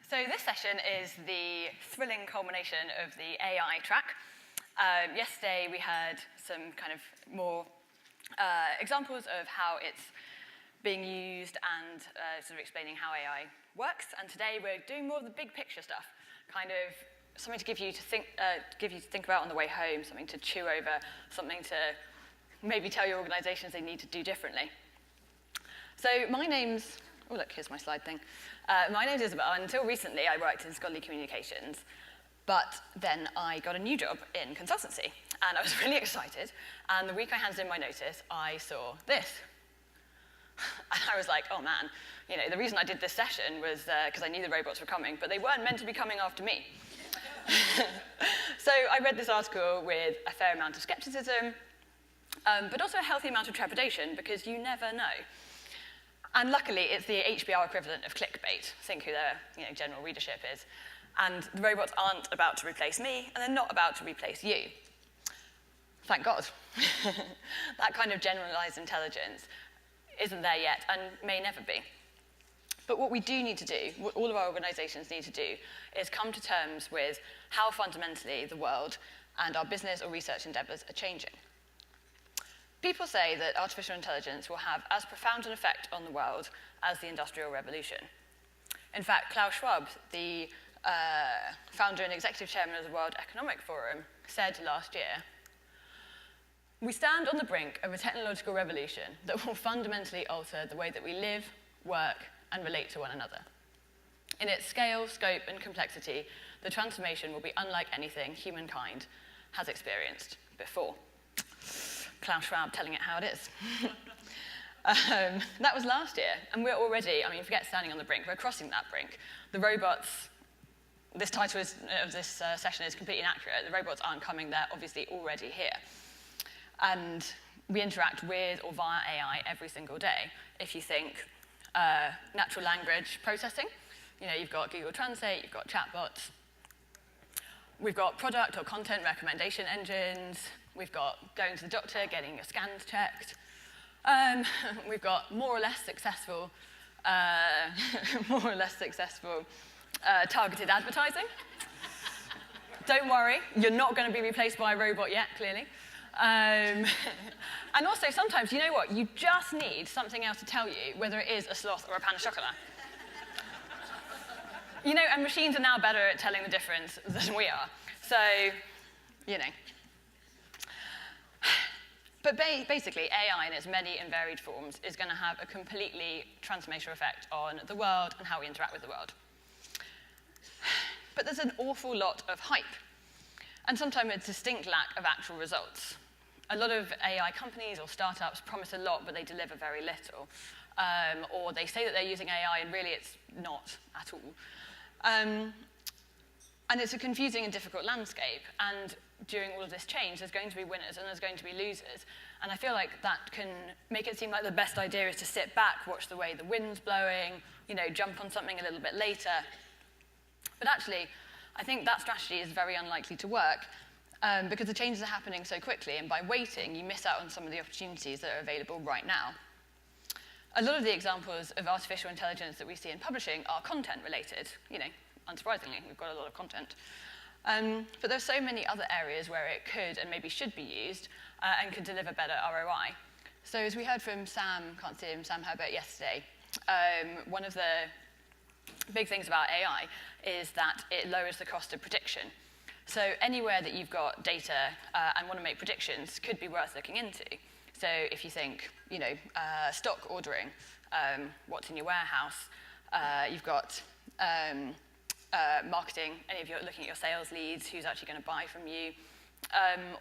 So this session is the thrilling culmination of the AI track. Yesterday we had some kind of more examples of how it's being used and sort of explaining how AI works. And today we're doing more of the big picture stuff, kind of something to give you to think about on the way home, something to chew over, something to maybe tell your organizations they need to do differently. So my name's, oh look, here's my slide thing. My name's Isabel, and until recently I worked in scholarly communications, but then I got a new job in consultancy, and I was really excited, and the week I handed in my notice, I saw this. And I was like, oh man, you know, the reason I did this session was because I knew the robots were coming, but they weren't meant to be coming after me. So I read this article with a fair amount of skepticism, but also a healthy amount of trepidation, because you never know. And luckily, it's the HBR equivalent of clickbait. Think who their general readership is. And the robots aren't about to replace me, and they're not about to replace you. Thank God. That kind of generalized intelligence isn't there yet and may never be. But what we do need to do, what all of our organizations need to do, is come to terms with how fundamentally the world and our business or research endeavors are changing. People say that artificial intelligence will have as profound an effect on the world as the Industrial Revolution. In fact, Klaus Schwab, the founder and executive chairman of the World Economic Forum, said last year, "We stand on the brink of a technological revolution that will fundamentally alter the way that we live, work, and relate to one another. In its scale, scope, and complexity, the transformation will be unlike anything humankind has experienced before." Klaus Schwab telling it how it is. That was last year, and we're already, forget standing on the brink, we're crossing that brink. The robots, this title of this session is completely inaccurate. The robots aren't coming, they're obviously already here. And we interact with or via AI every single day. If you think natural language processing, you've got Google Translate, you've got chatbots. We've got product or content recommendation engines. We've got going to the doctor, getting your scans checked. We've got more or less successful targeted advertising. Don't worry, you're not going to be replaced by a robot yet, clearly. And also, sometimes, you know what? You just need something else to tell you whether it is a sloth or a pan au chocolat. And machines are now better at telling the difference than we are. So, But basically, AI in its many and varied forms is going to have a completely transformational effect on the world and how we interact with the world. But there's an awful lot of hype, and sometimes a distinct lack of actual results. A lot of AI companies or startups promise a lot, but they deliver very little. Or they say that they're using AI, and really it's not at all. And it's a confusing and difficult landscape, and during all of this change, there's going to be winners and there's going to be losers. And I feel like that can make it seem like the best idea is to sit back, watch the way the wind's blowing, jump on something a little bit later. But actually, I think that strategy is very unlikely to work because the changes are happening so quickly, and by waiting, you miss out on some of the opportunities that are available right now. A lot of the examples of artificial intelligence that we see in publishing are content related. Unsurprisingly, we've got a lot of content. But there's so many other areas where it could and maybe should be used and could deliver better ROI. So as we heard from Sam Herbert yesterday, one of the big things about AI is that it lowers the cost of prediction. So anywhere that you've got data and want to make predictions could be worth looking into. So if you think, stock ordering, what's in your warehouse, you've got marketing, any of you looking at your sales leads, who's actually going to buy from you,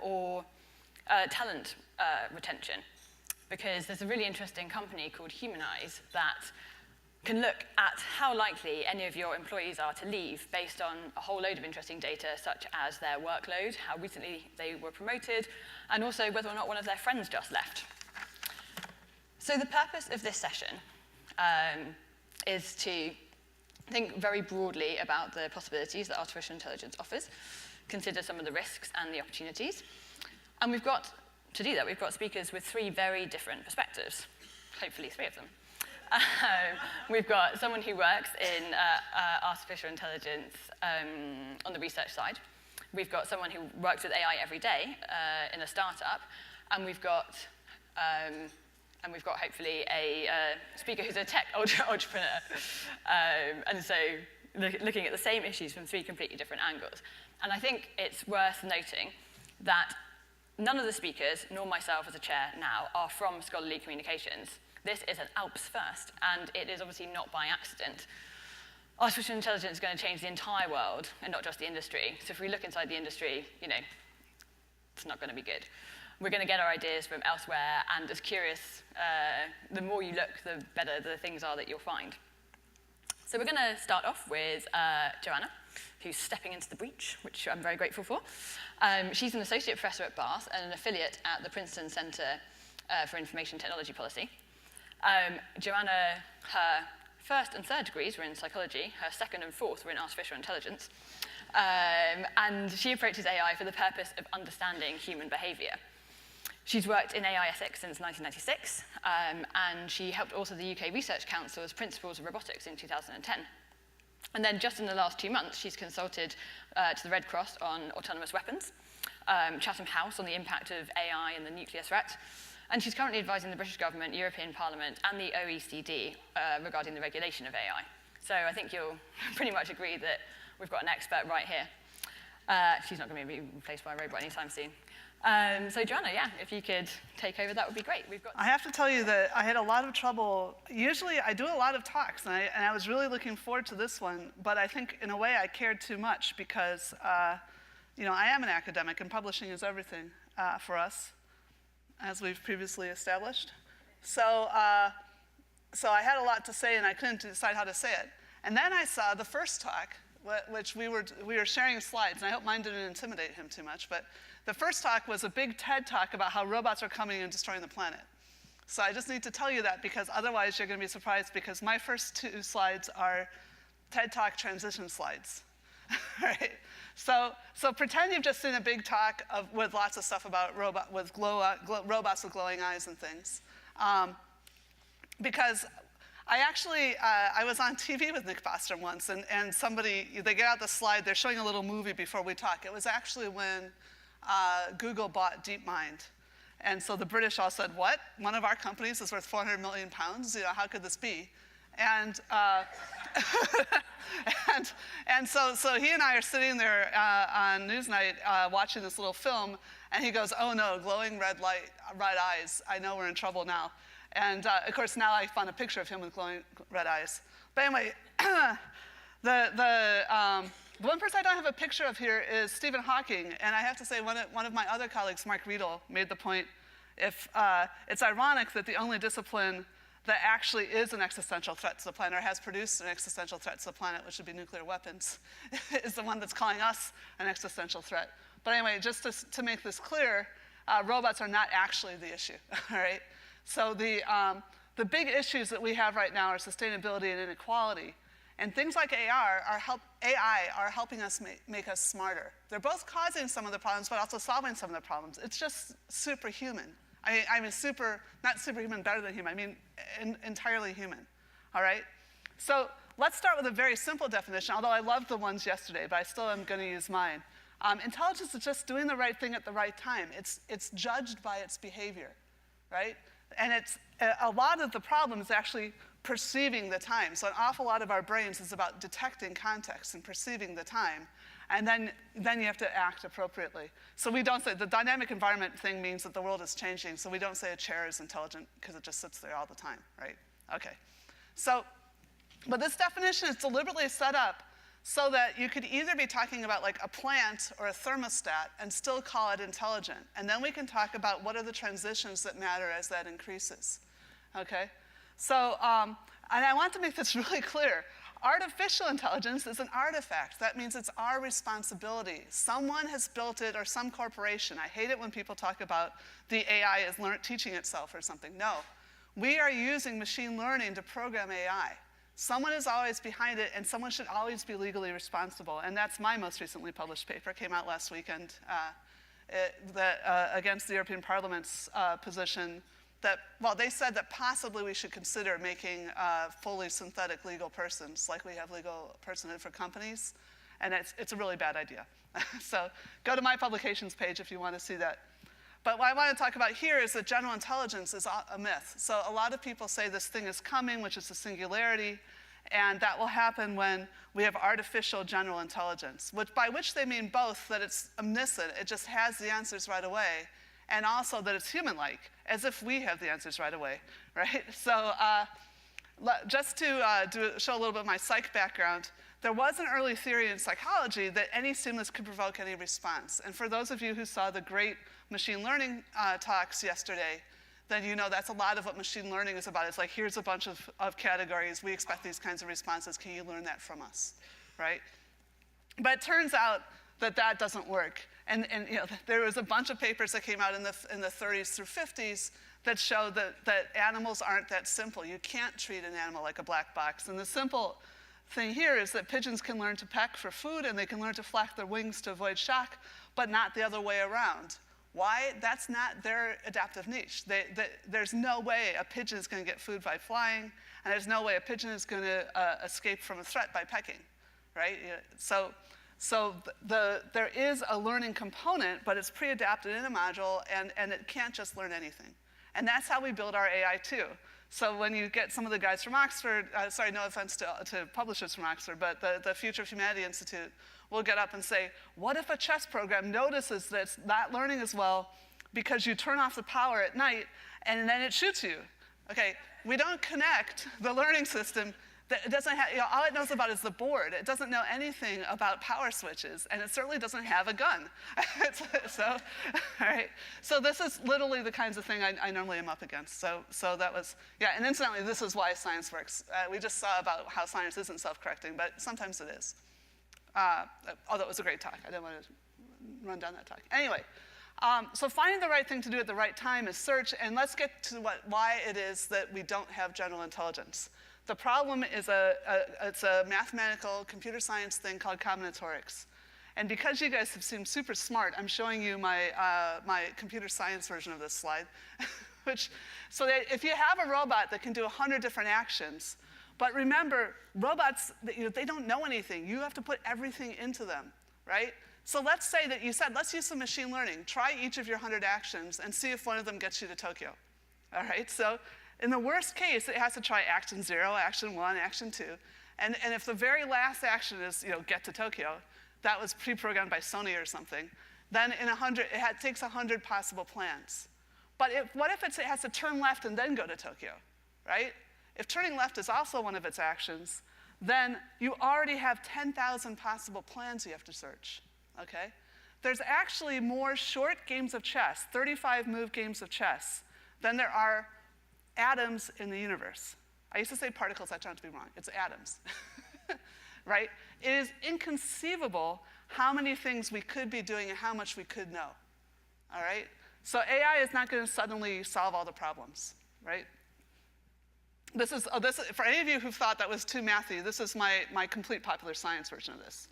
or talent retention. Because there's a really interesting company called Humanize that can look at how likely any of your employees are to leave based on a whole load of interesting data, such as their workload, how recently they were promoted, and also whether or not one of their friends just left. So the purpose of this session is to think very broadly about the possibilities that artificial intelligence offers, consider some of the risks and the opportunities. And to do that, we've got speakers with three very different perspectives, hopefully three of them. We've got someone who works in artificial intelligence on the research side. We've got someone who works with AI every day in a startup, and we've got hopefully a speaker who's a tech entrepreneur. And so looking at the same issues from 3 completely different angles. And I think it's worth noting that none of the speakers, nor myself as a chair now, are from scholarly communications. This is an ALPS first, and it is obviously not by accident. Artificial intelligence is going to change the entire world, and not just the industry. So if we look inside the industry, it's not going to be good. We're going to get our ideas from elsewhere, and as curious, the more you look, the better the things are that you'll find. So we're going to start off with Joanne, who's stepping into the breach, which I'm very grateful for. She's an associate professor at Bath and an affiliate at the Princeton Center for Information Technology Policy. Joanne, her first and third degrees were in psychology. Her second and fourth were in artificial intelligence. And she approaches AI for the purpose of understanding human behavior. She's worked in AI ethics since 1996, and she helped author the UK Research Council's Principles of Robotics in 2010. And then just in the last 2 months, she's consulted to the Red Cross on autonomous weapons, Chatham House on the impact of AI and the nuclear threat, and she's currently advising the British government, European Parliament, and the OECD regarding the regulation of AI. So I think you'll pretty much agree that we've got an expert right here. She's not going to be replaced by a robot anytime soon. So Joanne, yeah, if you could take over, that would be great. I have to tell you that I had a lot of trouble. Usually I do a lot of talks, and I was really looking forward to this one, but I think in a way I cared too much because I am an academic, and publishing is everything for us, as we've previously established. So I had a lot to say, and I couldn't decide how to say it. And then I saw the first talk, which we were sharing slides, and I hope mine didn't intimidate him too much, but the first talk was a big TED talk about how robots are coming and destroying the planet. So I just need to tell you that, because otherwise you're going to be surprised, because my first 2 slides are TED Talk transition slides. Right? So pretend you've just seen a big talk with lots of stuff about robots with glowing eyes and things. Because I was on TV with Nick Bostrom once, and they get out the slide, they're showing a little movie before we talk. It was actually when Google bought DeepMind. And so the British all said, what? One of our companies is worth 400 million pounds? How could this be? And so he and I are sitting there on Newsnight watching this little film, and he goes, oh no, glowing red eyes. I know we're in trouble now. And of course, now I found a picture of him with glowing red eyes. But anyway, the one person I don't have a picture of here is Stephen Hawking. And I have to say, one of my other colleagues, Mark Riedel, made the point, it's ironic that the only discipline that actually is an existential threat to the planet, or has produced an existential threat to the planet, which would be nuclear weapons, is the one that's calling us an existential threat. But anyway, just to make this clear, robots are not actually the issue, all right? So the big issues that we have right now are sustainability and inequality. And things like AI are helping us make us smarter. They're both causing some of the problems, but also solving some of the problems. It's just superhuman. I mean not superhuman, better than human. I mean entirely human, all right? So let's start with a very simple definition, although I loved the ones yesterday, but I still am going to use mine. Intelligence is just doing the right thing at the right time. It's judged by its behavior, right? And a lot of the problem is actually perceiving the time. So an awful lot of our brains is about detecting context and perceiving the time. And then you have to act appropriately. So we don't say, the dynamic environment thing means that the world is changing, so we don't say a chair is intelligent because it just sits there all the time, right? Okay. But this definition is deliberately set up so that you could either be talking about like a plant or a thermostat and still call it intelligent. And then we can talk about what are the transitions that matter as that increases, okay? So, and I want to make this really clear. Artificial intelligence is an artifact. That means it's our responsibility. Someone has built it, or some corporation. I hate it when people talk about the AI is teaching itself or something. No, we are using machine learning to program AI. Someone is always behind it, and someone should always be legally responsible. And that's my most recently published paper. It came out last weekend against the European Parliament's position they said that possibly we should consider making fully synthetic legal persons, like we have legal personhood for companies, and it's a really bad idea. So go to my publications page if you want to see that. But what I want to talk about here is that general intelligence is a myth. So a lot of people say this thing is coming, which is the singularity, and that will happen when we have artificial general intelligence, by which they mean both that it's omniscient, it just has the answers right away, and also that it's human-like, as if we have the answers right away, right? So just to show a little bit of my psych background, there was an early theory in psychology that any stimulus could provoke any response. And for those of you who saw the great machine learning talks yesterday, then you know that's a lot of what machine learning is about. It's like, here's a bunch of categories. We expect these kinds of responses. Can you learn that from us, right? But it turns out that that doesn't work. And you know, there was a bunch of papers that came out in the 30s through 50s that show that animals aren't that simple. You can't treat an animal like a black box. And the simple thing here is that pigeons can learn to peck for food, and they can learn to flap their wings to avoid shock, but not the other way around. Why? That's not their adaptive niche. There's no way a pigeon is going to get food by flying, and there's no way a pigeon is going to escape from a threat by pecking, right? So there is a learning component, but it's pre-adapted in a module, and it can't just learn anything. And that's how we build our AI too. So when you get some of the guys from Oxford, sorry, no offense to publishers from Oxford, but the Future of Humanity Institute will get up and say, what if a chess program notices that it's not learning as well because you turn off the power at night and then it shoots you? Okay, we don't connect the learning system. It doesn't have, all it knows about is the board. It doesn't know anything about power switches, and it certainly doesn't have a gun. All right. So this is literally the kinds of thing I normally am up against. So that was, yeah, and incidentally, this is why science works. We just saw about how science isn't self-correcting, but sometimes it is. Although it was a great talk. I didn't want to run down that talk. Anyway, so finding the right thing to do at the right time is search, and let's get to why it is that we don't have general intelligence. The problem is it's a mathematical computer science thing called combinatorics. And because you guys have seemed super smart, I'm showing you my computer science version of this slide. So that if you have a robot that can do 100 different actions, but remember, robots, they don't know anything. You have to put everything into them, right? So let's say that you said, let's use some machine learning. Try each of your 100 actions and see if one of them gets you to Tokyo, all right? So in the worst case, it has to try action 0, action 1, action 2. And if the very last action is, get to Tokyo, that was pre-programmed by Sony or something, then in 100, it takes 100 possible plans. But what if it has to turn left and then go to Tokyo, right? If turning left is also one of its actions, then you already have 10,000 possible plans you have to search, okay? There's actually more short games of chess, 35 move games of chess, than there are atoms in the universe. I used to say particles, I turned out to be wrong. It's atoms, right? It is inconceivable how many things we could be doing and how much we could know, all right? So AI is not going to suddenly solve all the problems, right? This is, for any of you who thought that was too mathy, this is my complete popular science version of this.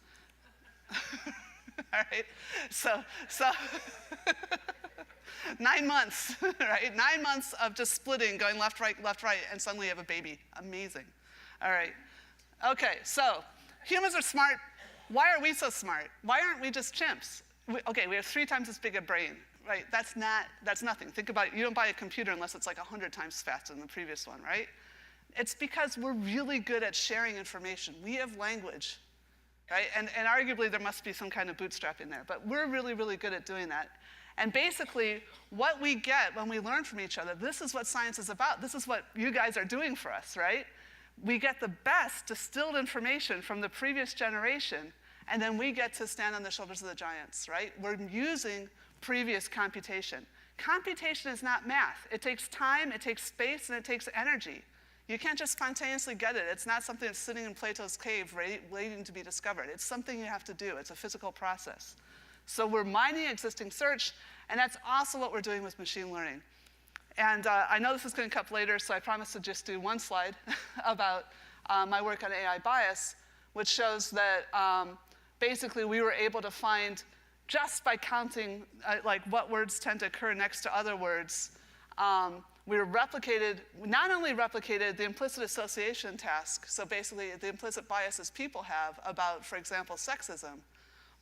All right? So 9 months, right? 9 months of just splitting, going left, right, and suddenly you have a baby. Amazing. All right. Okay, so humans are smart. Why are we so smart? Why aren't we just chimps? We have 3 times as big a brain, right? That's nothing. Think about it. You don't buy a computer unless it's like 100 times faster than the previous one, right? It's because we're really good at sharing information. We have language, right? And arguably there must be some kind of bootstrap in there, but we're really, really good at doing that. And basically, what we get when we learn from each other, this is what science is about. This is what you guys are doing for us, right? We get the best distilled information from the previous generation, and then we get to stand on the shoulders of the giants, right? We're using previous computation. Computation is not math. It takes time, it takes space, and it takes energy. You can't just spontaneously get it. It's not something that's sitting in Plato's cave waiting to be discovered. It's something you have to do. It's a physical process. So we're mining existing search, and that's also what we're doing with machine learning. And I know this is going to come up later, so I promise to just do one slide about my work on AI bias, which shows that basically we were able to find, just by counting like what words tend to occur next to other words, we not only replicated the implicit association task, so basically the implicit biases people have about, for example, sexism,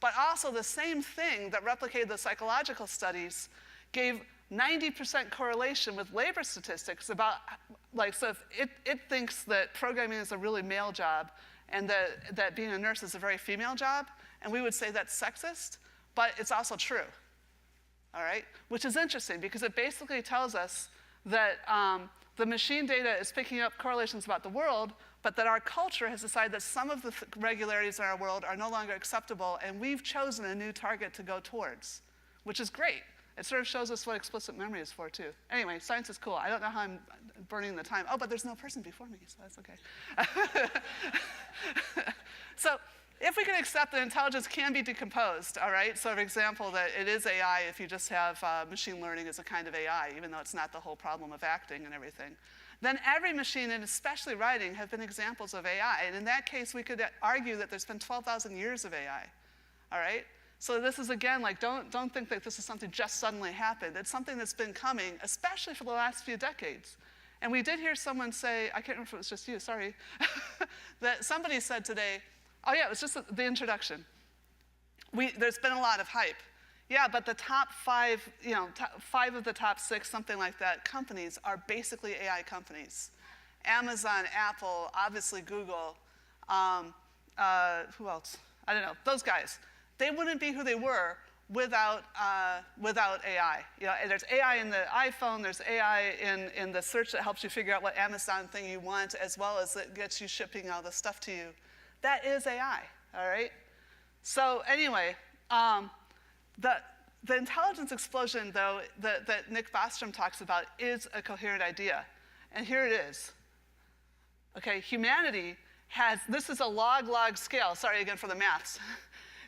but also the same thing that replicated the psychological studies gave 90% correlation with labor statistics about, like, so if it thinks that programming is a really male job and that being a nurse is a very female job, and we would say that's sexist, but it's also true, all right? Which is interesting because it basically tells us that the machine data is picking up correlations about the world, but that our culture has decided that some of the regularities in our world are no longer acceptable, and we've chosen a new target to go towards, which is great. It sort of shows us what explicit memory is for, too. Anyway, science is cool. I don't know how I'm burning the time. Oh, but there's no person before me, so that's okay. So if we can accept that intelligence can be decomposed, all right? So, for example, that it is AI if you just have machine learning as a kind of AI, even though it's not the whole problem of acting and everything, then every machine, and especially writing, have been examples of AI. And in that case, we could argue that there's been 12,000 years of AI, all right? So this is, again, like, don't think that this is something just suddenly happened. It's something that's been coming, especially for the last few decades. And we did hear someone say, I can't remember if it was just you, sorry, that somebody said today, oh yeah, it was just the introduction. There's been a lot of hype. Yeah, but the top 5, 5 of the top 6, something like that, companies are basically AI companies. Amazon, Apple, obviously Google, who else? I don't know, those guys. They wouldn't be who they were without AI. There's AI in the iPhone, there's AI in the search that helps you figure out what Amazon thing you want, as well as it gets you shipping all the stuff to you. That is AI, all right? So anyway, the intelligence explosion, though, that Nick Bostrom talks about is a coherent idea. And here it is. Okay, humanity has, this is a log-log scale. Sorry again for the maths.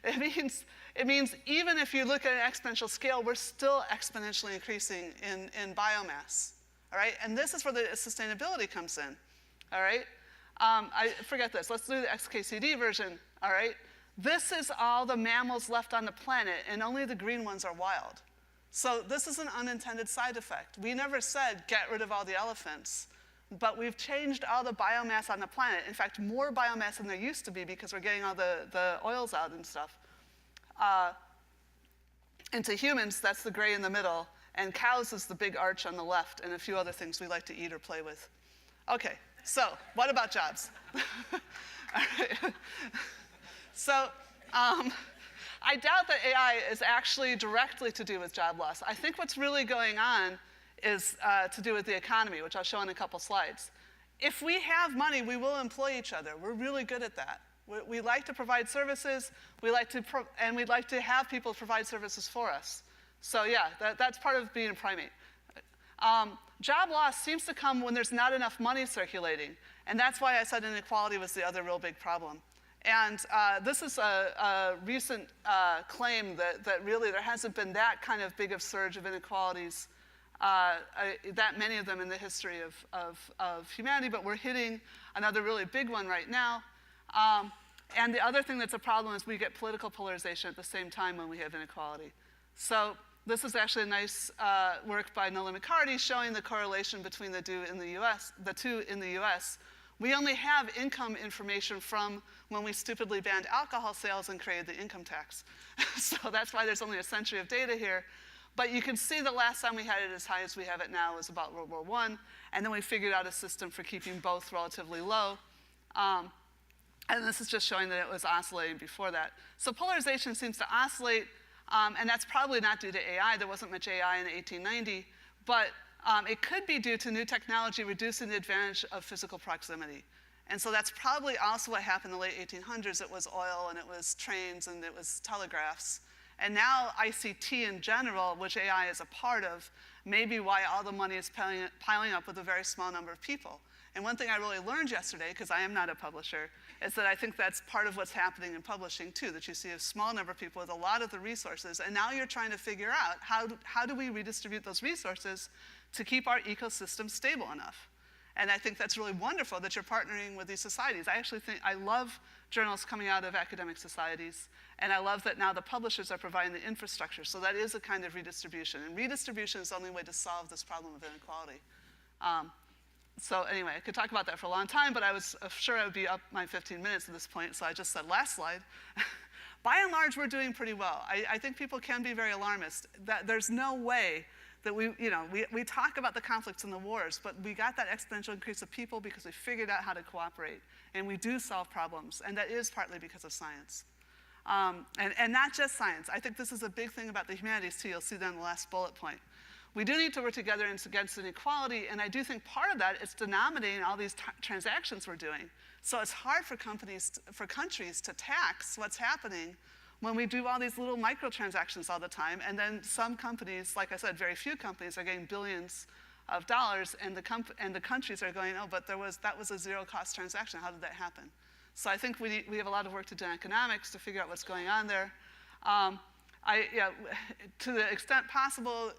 It means even if you look at an exponential scale, we're still exponentially increasing in biomass, all right? And this is where the sustainability comes in, all right? I forget this. Let's do the XKCD version, all right? This is all the mammals left on the planet, and only the green ones are wild. So this is an unintended side effect. We never said get rid of all the elephants, but we've changed all the biomass on the planet. In fact, more biomass than there used to be because we're getting all the oils out and stuff. Into humans, that's the gray in the middle, and cows is the big arch on the left, and a few other things we like to eat or play with. Okay, so what about jobs? All right. So I doubt that AI is actually directly to do with job loss. I think what's really going on is to do with the economy, which I'll show in a couple slides. If we have money, we will employ each other. We're really good at that. We like to provide services, and we'd like to have people provide services for us. So yeah, that's part of being a primate. Job loss seems to come when there's not enough money circulating, and that's why I said inequality was the other real big problem. And this is a recent claim that really there hasn't been that kind of big of surge of inequalities, that many of them in the history of humanity, but we're hitting another really big one right now. And the other thing that's a problem is we get political polarization at the same time when we have inequality. So this is actually a nice work by Nolan McCarty showing the correlation between the two in the US. We only have income information from when we stupidly banned alcohol sales and created the income tax. So that's why there's only a century of data here. But you can see the last time we had it as high as we have it now was about World War I, and then we figured out a system for keeping both relatively low. And this is just showing that it was oscillating before that. So polarization seems to oscillate, and that's probably not due to AI. There wasn't much AI in 1890, but it could be due to new technology reducing the advantage of physical proximity. And so that's probably also what happened in the late 1800s. It was oil, and it was trains, and it was telegraphs. And now ICT in general, which AI is a part of, may be why all the money is piling up with a very small number of people. And one thing I really learned yesterday, because I am not a publisher, is that I think that's part of what's happening in publishing too, that you see a small number of people with a lot of the resources, and now you're trying to figure out how do we redistribute those resources to keep our ecosystem stable enough. And I think that's really wonderful that you're partnering with these societies. I love journals coming out of academic societies, and I love that now the publishers are providing the infrastructure, so that is a kind of redistribution. And redistribution is the only way to solve this problem of inequality. So anyway, I could talk about that for a long time, but I was sure I would be up my 15 minutes at this point, so I just said last slide. By and large, we're doing pretty well. I think people can be very alarmist. That there's no way that we talk about the conflicts and the wars, but we got that exponential increase of people because we figured out how to cooperate, and we do solve problems, and that is partly because of science. And not just science. I think this is a big thing about the humanities too. You'll see that in the last bullet point. We do need to work together against inequality, and I do think part of that is denominating all these transactions we're doing. So it's hard for countries to tax what's happening when we do all these little microtransactions all the time, and then some companies, like I said, very few companies are getting billions of dollars, and the countries are going, oh, but that was a zero-cost transaction. How did that happen? So I think we have a lot of work to do in economics to figure out what's going on there. To the extent possible,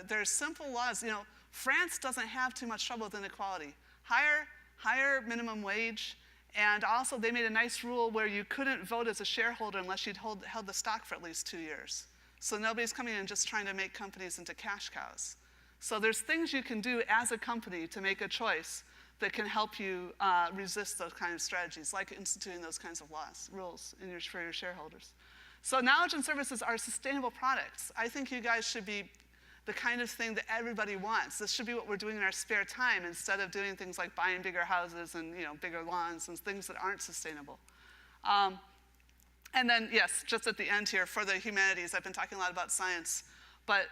there's simple laws. France doesn't have too much trouble with inequality. Higher minimum wage, and also they made a nice rule where you couldn't vote as a shareholder unless you'd held the stock for at least 2 years. So nobody's coming in and just trying to make companies into cash cows. So there's things you can do as a company to make a choice that can help you resist those kind of strategies, like instituting those kinds of rules for your shareholders. So knowledge and services are sustainable products. I think you guys should be the kind of thing that everybody wants. This should be what we're doing in our spare time instead of doing things like buying bigger houses and bigger lawns and things that aren't sustainable. And then, yes, just at the end here, for the humanities, I've been talking a lot about science, but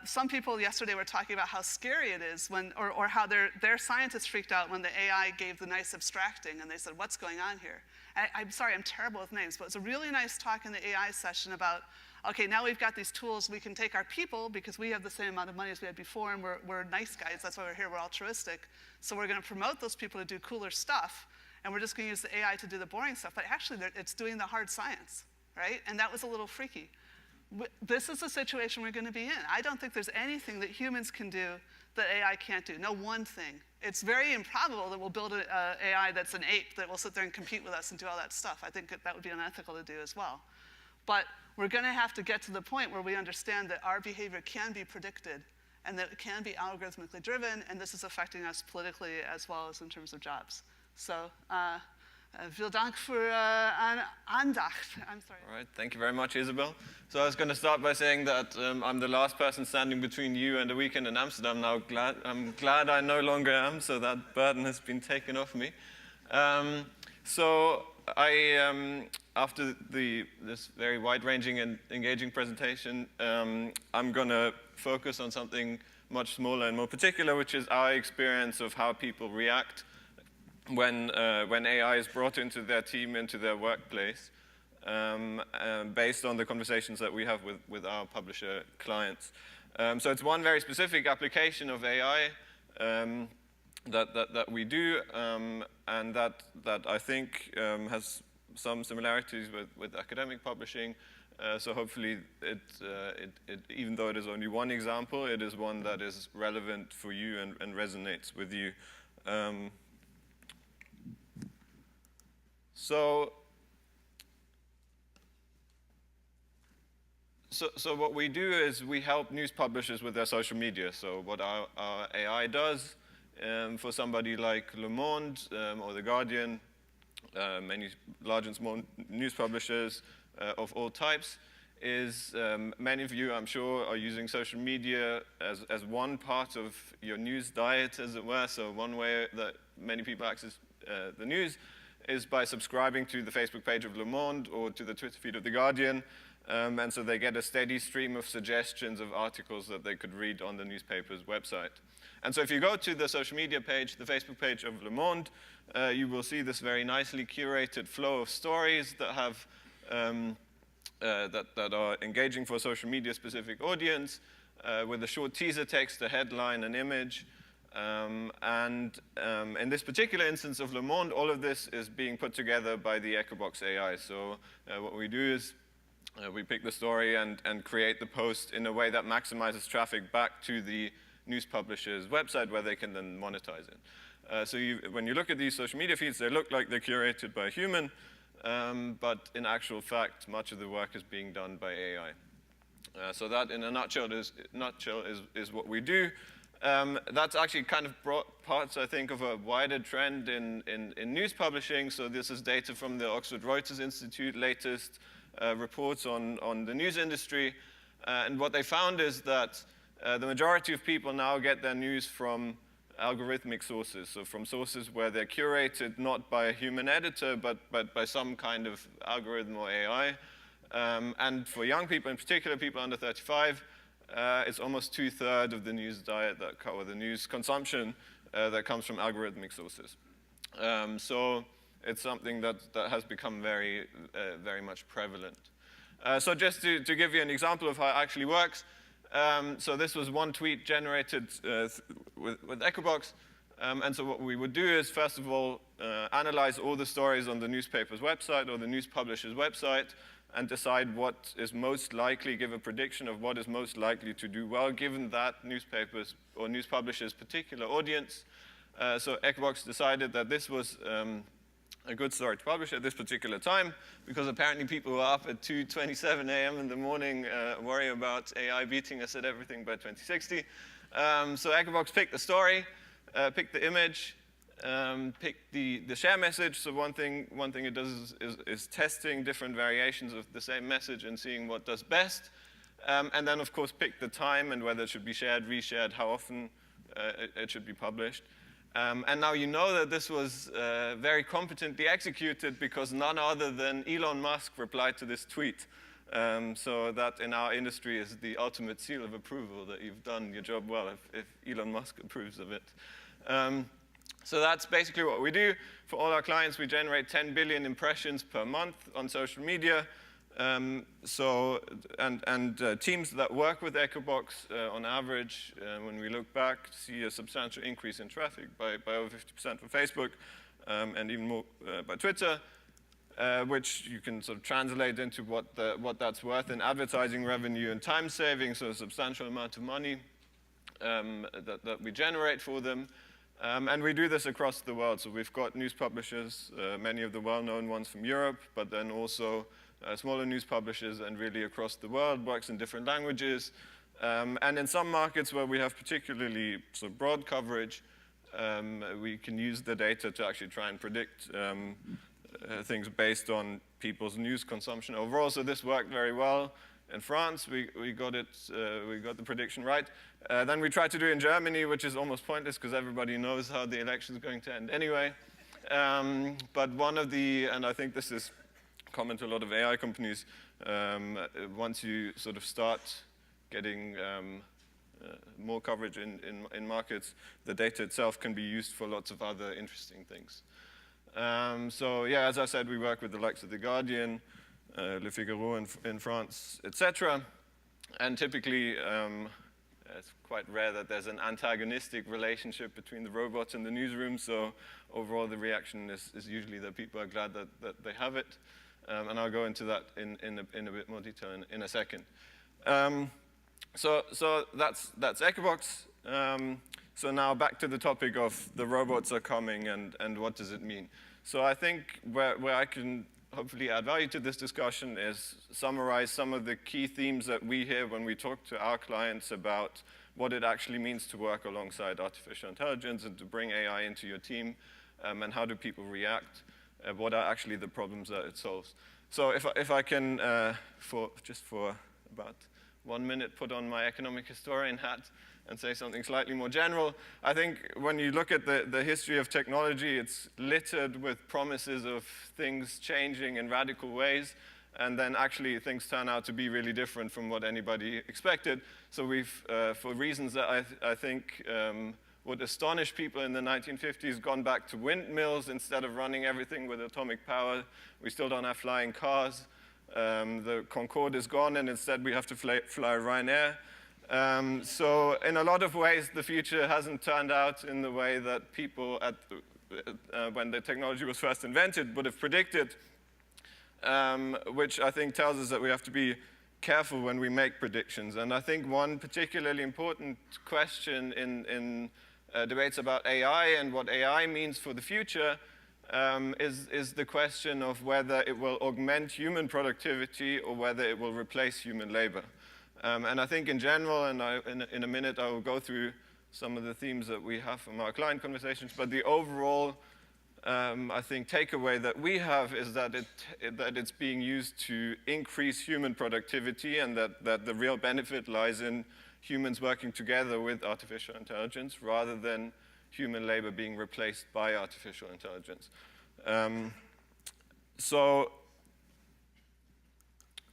some people yesterday were talking about how scary it is or how their scientists freaked out when the AI gave the nice abstracting, and they said, what's going on here? I'm sorry, I'm terrible with names, but it's a really nice talk in the AI session about, okay, now we've got these tools, we can take our people, because we have the same amount of money as we had before, and we're nice guys, that's why we're here, we're altruistic, so we're gonna promote those people to do cooler stuff, and we're just gonna use the AI to do the boring stuff, but actually it's doing the hard science, right? And that was a little freaky. This is the situation we're gonna be in. I don't think there's anything that humans can do that AI can't do, no one thing. It's very improbable that we'll build an AI that's an ape that will sit there and compete with us and do all that stuff. I think that would be unethical to do as well. But we're gonna have to get to the point where we understand that our behavior can be predicted and that it can be algorithmically driven, and this is affecting us politically as well as in terms of jobs. So, vielen Dank für Andacht. I'm sorry. All right, thank you very much, Isabel. So I was going to start by saying that I'm the last person standing between you and a weekend in Amsterdam. Now I'm glad I no longer am, so that burden has been taken off me. So after this very wide-ranging and engaging presentation, I'm going to focus on something much smaller and more particular, which is our experience of how people react when AI is brought into their team, into their workplace, based on the conversations that we have with our publisher clients. So it's one very specific application of AI that we do, and that I think has some similarities with academic publishing. So hopefully, even though it is only one example, it is one that is relevant for you and resonates with you. So what we do is we help news publishers with their social media. So what our AI does for somebody like Le Monde or The Guardian, many large and small news publishers of all types, is many of you, I'm sure, are using social media as one part of your news diet, as it were. So one way that many people access the news is by subscribing to the Facebook page of Le Monde or to the Twitter feed of The Guardian. And so they get a steady stream of suggestions of articles that they could read on the newspaper's website. And so if you go to the social media page, the Facebook page of Le Monde, you will see this very nicely curated flow of stories that have that are engaging for a social media specific audience, with a short teaser text, a headline, an image. In this particular instance of Le Monde, all of this is being put together by the Echobox AI. So what we do is we pick the story and create the post in a way that maximizes traffic back to the news publisher's website, where they can then monetize it. So when you look at these social media feeds, they look like they're curated by a human, but in actual fact, much of the work is being done by AI. So that, in a nutshell, is what we do. That's actually kind of brought parts, I think, of a wider trend in news publishing. So this is data from the Oxford Reuters Institute, latest reports on the news industry. And what they found is that the majority of people now get their news from algorithmic sources, so from sources where they're curated not by a human editor, but by some kind of algorithm or AI. And for young people, in particular people under 35, it's almost 2/3 of the news diet or the news consumption that comes from algorithmic sources. So it's something that has become very, very much prevalent. So just to give you an example of how it actually works, so this was one tweet generated with Echobox. And so what we would do is, first of all, analyze all the stories on the newspaper's website or the news publisher's website and decide what is most likely, give a prediction of what is most likely to do well, given that newspapers or news publishers' particular audience. So Echobox decided that this was a good story to publish at this particular time, because apparently people were up at 2:27 a.m. in the morning worrying about AI beating us at everything by 2060. So Echobox picked the story, picked the image, picked the share message. So one thing it does is testing different variations of the same message and seeing what does best. And then, of course, pick the time and whether it should be shared, reshared, how often it should be published. And now you know that this was very competently executed because none other than Elon Musk replied to this tweet. So that in our industry is the ultimate seal of approval that you've done your job well if Elon Musk approves of it. So that's basically what we do. For all our clients, we generate 10 billion impressions per month on social media. Teams that work with Echobox, on average, when we look back, see a substantial increase in traffic by over 50% for Facebook, and even more by Twitter, which you can sort of translate into what that's worth in advertising revenue and time saving, so a substantial amount of money that we generate for them. And we do this across the world. So we've got news publishers, many of the well-known ones from Europe, but then also smaller news publishers, and really across the world, works in different languages. And in some markets where we have particularly sort of broad coverage, we can use the data to actually try and predict things based on people's news consumption overall. So this worked very well. In France, we got the prediction right. Then we tried to do it in Germany, which is almost pointless because everybody knows how the election is going to end anyway. But one of and I think this is common to a lot of AI companies, once you sort of start getting more coverage in markets, the data itself can be used for lots of other interesting things. So yeah, as I said, we work with the likes of The Guardian, Le Figaro in France, etc. And typically, it's quite rare that there's an antagonistic relationship between the robots and the newsroom. So overall, the reaction is usually that people are glad that they have it. And I'll go into that in a bit more detail in a second. So that's Echobox. So now back to the topic of the robots are coming and what does it mean. So I think where I can hopefully add value to this discussion is summarize some of the key themes that we hear when we talk to our clients about what it actually means to work alongside artificial intelligence and to bring AI into your team, and how do people react, what are actually the problems that it solves. So if I can, for about 1 minute, put on my economic historian hat and say something slightly more general. I think when you look at the history of technology, it's littered with promises of things changing in radical ways, and then actually things turn out to be really different from what anybody expected. So we've, for reasons that I think would astonish people in the 1950s, gone back to windmills instead of running everything with atomic power. We still don't have flying cars. The Concorde is gone, and instead we have to fly Ryanair. So in a lot of ways, the future hasn't turned out in the way that people when the technology was first invented would have predicted, which I think tells us that we have to be careful when we make predictions. And I think one particularly important question in debates about AI and what AI means for the future is the question of whether it will augment human productivity or whether it will replace human labor. And I think in general, and in a minute I will go through some of the themes that we have from our client conversations, but the overall, I think, takeaway that we have is that it's being used to increase human productivity, and that the real benefit lies in humans working together with artificial intelligence rather than human labor being replaced by artificial intelligence. So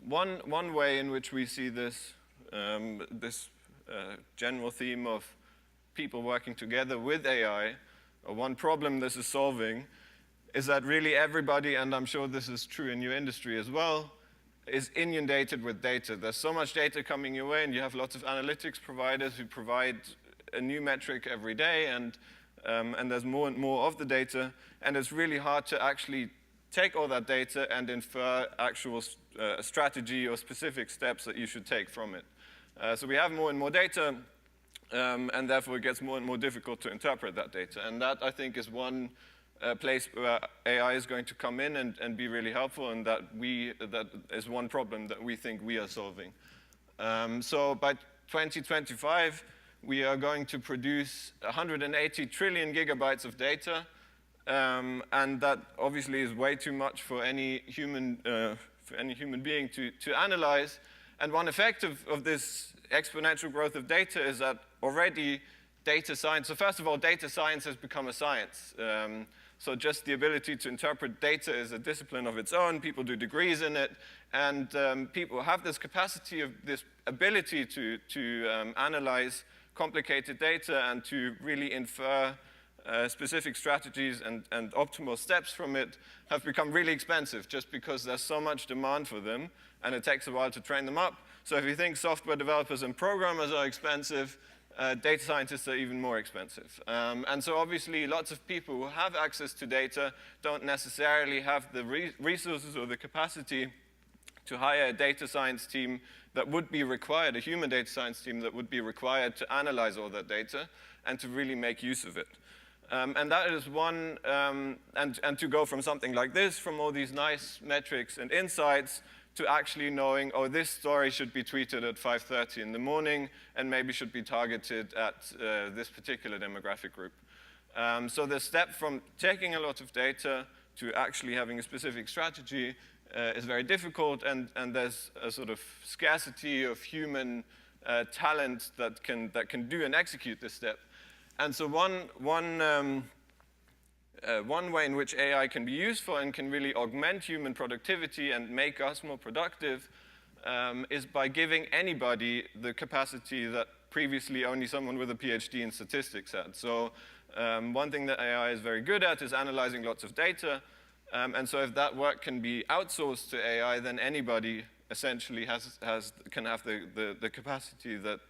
one way in which we see this, general theme of people working together with AI, or one problem this is solving, is that really everybody, and I'm sure this is true in your industry as well, is inundated with data. There's so much data coming your way, and you have lots of analytics providers who provide a new metric every day, and there's more and more of the data, and it's really hard to actually take all that data and infer actual strategy or specific steps that you should take from it. So we have more and more data, and therefore it gets more and more difficult to interpret that data. And that, I think, is one place where AI is going to come in and be really helpful, and that is one problem that we think we are solving. So by 2025, we are going to produce 180 trillion gigabytes of data, and that obviously is way too much for any human being to analyze. And one effect of this exponential growth of data is that already data science, so first of all, data science has become a science. So just the ability to interpret data is a discipline of its own. People do degrees in it, and people have this capacity of this ability to analyze complicated data and to really infer specific strategies and optimal steps from it have become really expensive just because there's so much demand for them, and it takes a while to train them up. So if you think software developers and programmers are expensive, data scientists are even more expensive. And so obviously lots of people who have access to data don't necessarily have the resources or the capacity to hire a data science team that would be required, a human data science team that would be required to analyze all that data and to really make use of it. And that is one, and to go from something like this, from all these nice metrics and insights, to actually knowing, oh, this story should be tweeted at 5:30 in the morning and maybe should be targeted at this particular demographic group. So the step from taking a lot of data to actually having a specific strategy is very difficult, and there's a sort of scarcity of human talent that can do and execute this step. And so one way in which AI can be useful and can really augment human productivity and make us more productive is by giving anybody the capacity that previously only someone with a PhD in statistics had. So one thing that AI is very good at is analyzing lots of data. And so if that work can be outsourced to AI, then anybody essentially can have the capacity that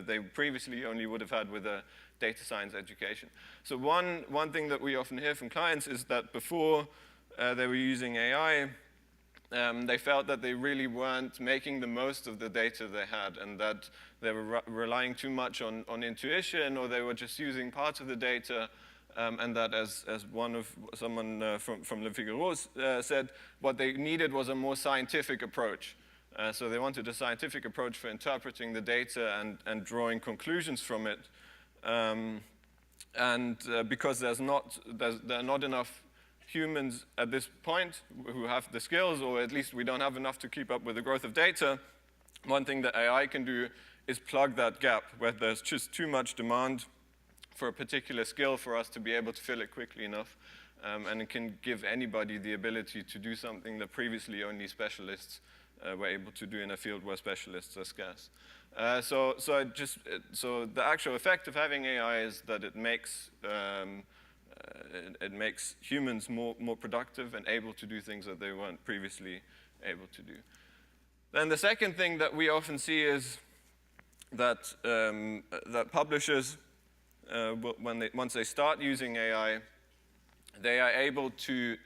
they previously only would have had with a data science education. So one thing that we often hear from clients is that before they were using AI, they felt that they really weren't making the most of the data they had, and that they were relying too much on intuition, or they were just using part of the data, and that as someone from Le Figaro said, what they needed was a more scientific approach. So they wanted a scientific approach for interpreting the data and drawing conclusions from it. Because there are not enough humans at this point who have the skills, or at least we don't have enough to keep up with the growth of data, one thing that AI can do is plug that gap where there's just too much demand for a particular skill for us to be able to fill it quickly enough. And it can give anybody the ability to do something that previously only specialists were able to do in a field where specialists are scarce. So the actual effect of having AI is that it makes humans more productive and able to do things that they weren't previously able to do. Then the second thing that we often see is that that publishers, once they start using AI, they are able to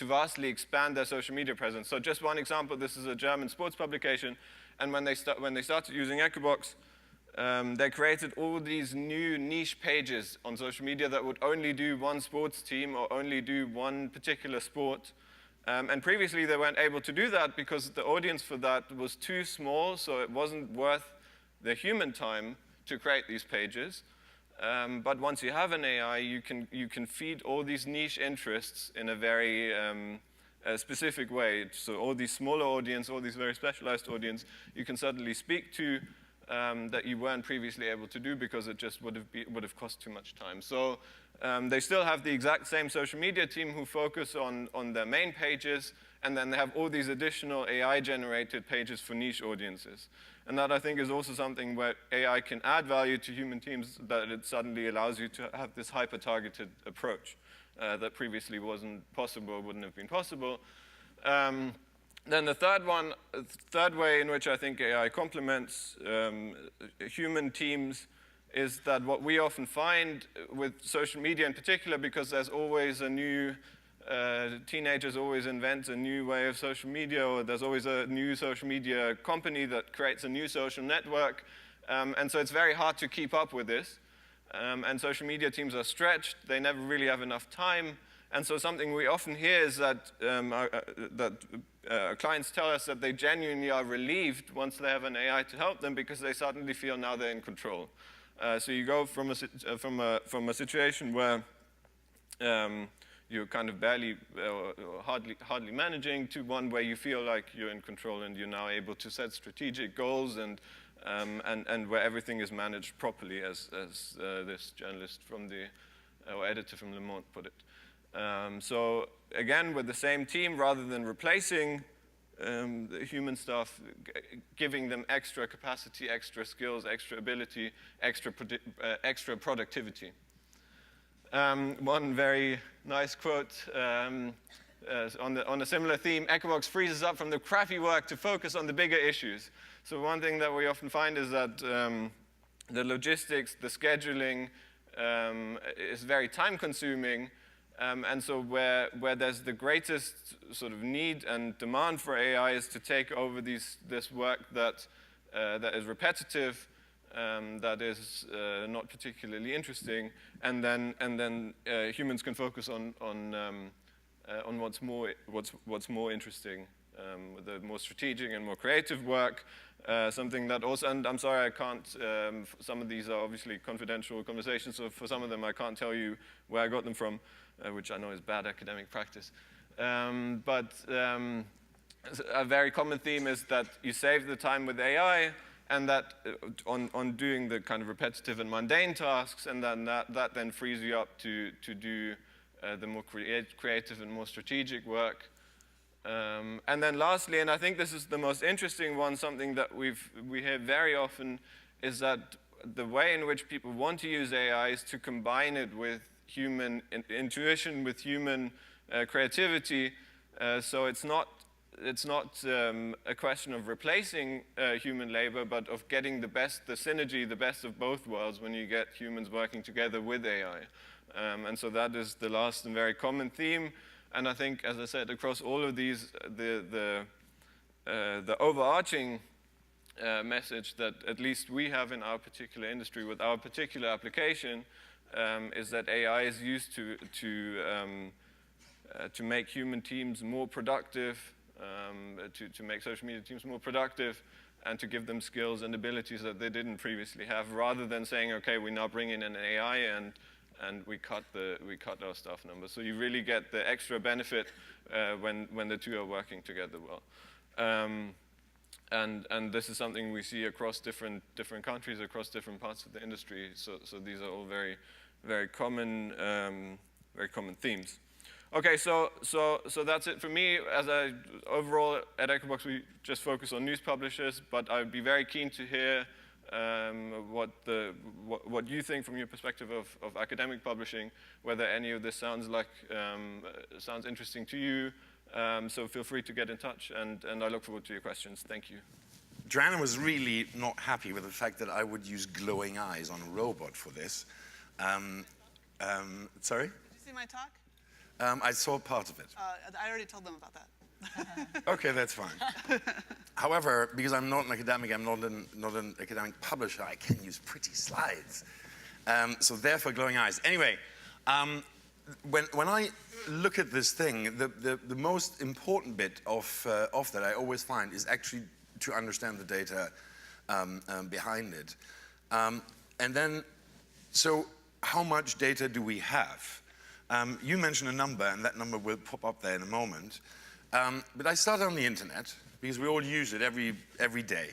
vastly expand their social media presence. So just one example, this is a German sports publication, and when they started using Echobox, they created all these new niche pages on social media that would only do one sports team or only do one particular sport. And previously they weren't able to do that because the audience for that was too small, so it wasn't worth their human time to create these pages. But once you have an AI, you can feed all these niche interests in a very specific way. So all these smaller audience, all these very specialized audience, you can suddenly speak to that you weren't previously able to do because it just would have cost too much time. So they still have the exact same social media team who focus on their main pages, and then they have all these additional AI-generated pages for niche audiences. And that, I think, is also something where AI can add value to human teams, that it suddenly allows you to have this hyper-targeted approach that previously wasn't possible, wouldn't have been possible. Then the third way in which I think AI complements human teams is that what we often find with social media in particular, because there's always a new teenagers always invent a new way of social media, or there's always a new social media company that creates a new social network. And so it's very hard to keep up with this. And social media teams are stretched. They never really have enough time. And so something we often hear is that, clients tell us that they genuinely are relieved once they have an AI to help them, because they suddenly feel now they're in control. So you go from a situation where you're kind of barely or hardly managing, to one where you feel like you're in control and you're now able to set strategic goals, and where everything is managed properly, as this journalist from or editor from Le Monde put it. So again, with the same team, rather than replacing the human staff, giving them extra capacity, extra skills, extra ability, extra productivity. One very nice quote on a similar theme: Echobox frees us up from the crappy work to focus on the bigger issues. So one thing that we often find is that the logistics, the scheduling is very time-consuming, and so where there's the greatest sort of need and demand for AI is to take over this work that is repetitive, that is not particularly interesting, and then humans can focus on what's more interesting, the more strategic and more creative work. Something that also, and I'm sorry I can't, some of these are obviously confidential conversations, so for some of them I can't tell you where I got them from, which I know is bad academic practice. But a very common theme is that you save the time with AI, and that on doing the kind of repetitive and mundane tasks, and then that then frees you up to do the more creative and more strategic work. And then lastly, and I think this is the most interesting one, something that we hear very often, is that the way in which people want to use AI is to combine it with human intuition, with human creativity. So it's not a question of replacing human labor, but of getting the synergy, the best of both worlds when you get humans working together with AI. And so that is the last and very common theme. And I think, as I said, across all of these, the overarching message that at least we have in our particular industry with our particular application is that AI is used to make human teams more productive, to make social media teams more productive, and to give them skills and abilities that they didn't previously have, rather than saying, okay, we now bring in an AI and we cut our staff numbers. So you really get the extra benefit when the two are working together well. And this is something we see across different countries, across different parts of the industry. So these are all very common themes. Okay, so that's it for me. Overall at Echobox, we just focus on news publishers, but I'd be very keen to hear what you think from your perspective of academic publishing, whether any of this sounds interesting to you. So feel free to get in touch, and I look forward to your questions. Thank you. Joanne was really not happy with the fact that I would use glowing eyes on a robot for this. Sorry? Did you see my talk? I saw part of it. I already told them about that. Okay, that's fine. However, because I'm not an academic, I'm not an academic publisher, I can use pretty slides. So therefore, glowing eyes. Anyway, when I look at this thing, the most important bit of that I always find is actually to understand the data behind it. And then, so how much data do we have? You mentioned a number, and that number will pop up there in a moment. But I started on the internet, because we all use it every day.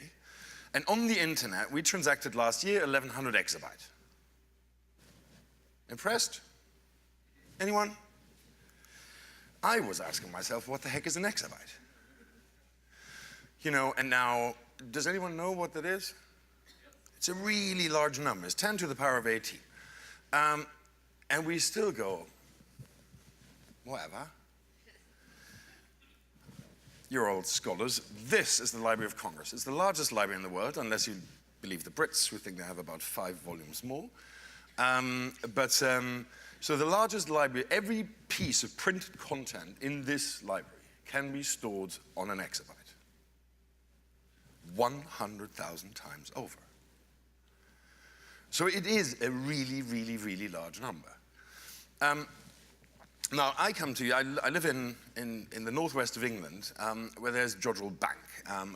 And on the internet, we transacted last year 1,100 exabyte. Impressed? Anyone? I was asking myself, what the heck is an exabyte? You know, and now, does anyone know what that is? It's a really large number. It's 10 to the power of 18. And we still go, whatever. You're old scholars. This is the Library of Congress. It's the largest library in the world, unless you believe the Brits, who think they have about 5 volumes more. So the largest library, every piece of printed content in this library can be stored on an exabyte. 100,000 times over. So it is a really, really, really large number. Now, I come to you, I live in the northwest of England, where there's Jodrell Bank,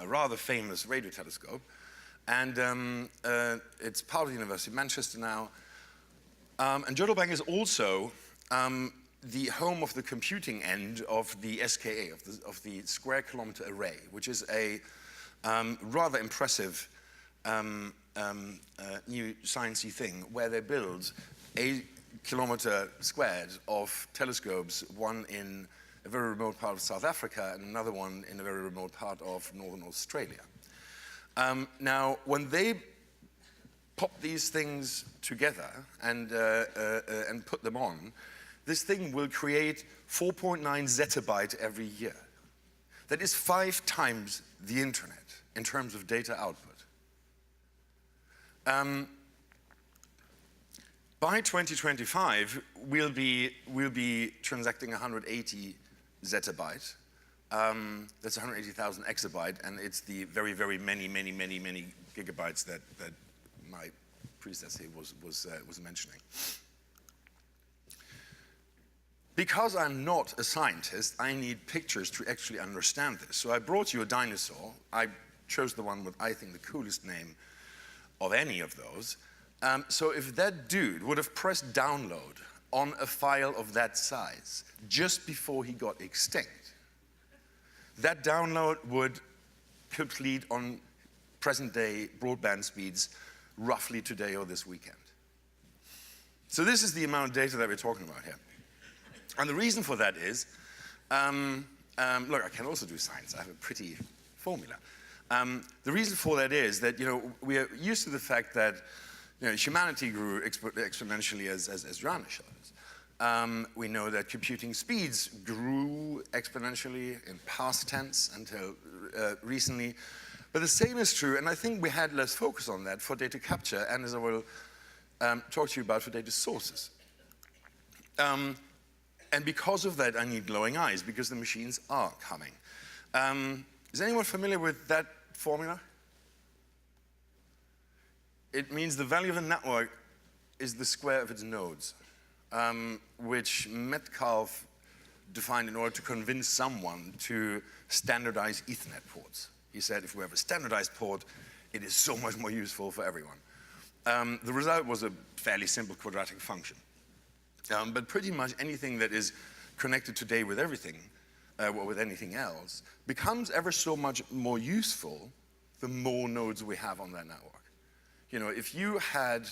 a rather famous radio telescope. And it's part of the University of Manchester now. And Jodrell Bank is also the home of the computing end of the SKA, of the Square Kilometre Array, which is a rather impressive new sciencey thing where they build a kilometre squared of telescopes, one in a very remote part of South Africa and another one in a very remote part of northern Australia. Now, when they pop these things together and put them on, this thing will create 4.9 zettabyte every year. That is 5 times the internet in terms of data output. By 2025, we'll be transacting 180 zettabyte. That's 180,000 exabyte, and it's the very, very many gigabytes that my predecessor was mentioning. Because I'm not a scientist, I need pictures to actually understand this. So I brought you a dinosaur. I chose the one with, I think, the coolest name of any of those. So if that dude would have pressed download on a file of that size just before he got extinct, that download would complete on present-day broadband speeds roughly today or this weekend. So this is the amount of data that we're talking about here. And the reason for that is, look, I can also do science. I have a pretty formula. The reason for that is that, we are used to the fact that, humanity grew exponentially as Joanne showed us. We know that computing speeds grew exponentially in past tense until recently. But the same is true, and I think we had less focus on that for data capture, and as I will talk to you about, for data sources. And because of that, I need glowing eyes, because the machines are coming. Is anyone familiar with that formula? It means the value of a network is the square of its nodes, which Metcalfe defined in order to convince someone to standardize Ethernet ports. He said, if we have a standardized port, it is so much more useful for everyone. The result was a fairly simple quadratic function. But pretty much anything that is connected today with everything, or with anything else, becomes ever so much more useful the more nodes we have on that network. If you had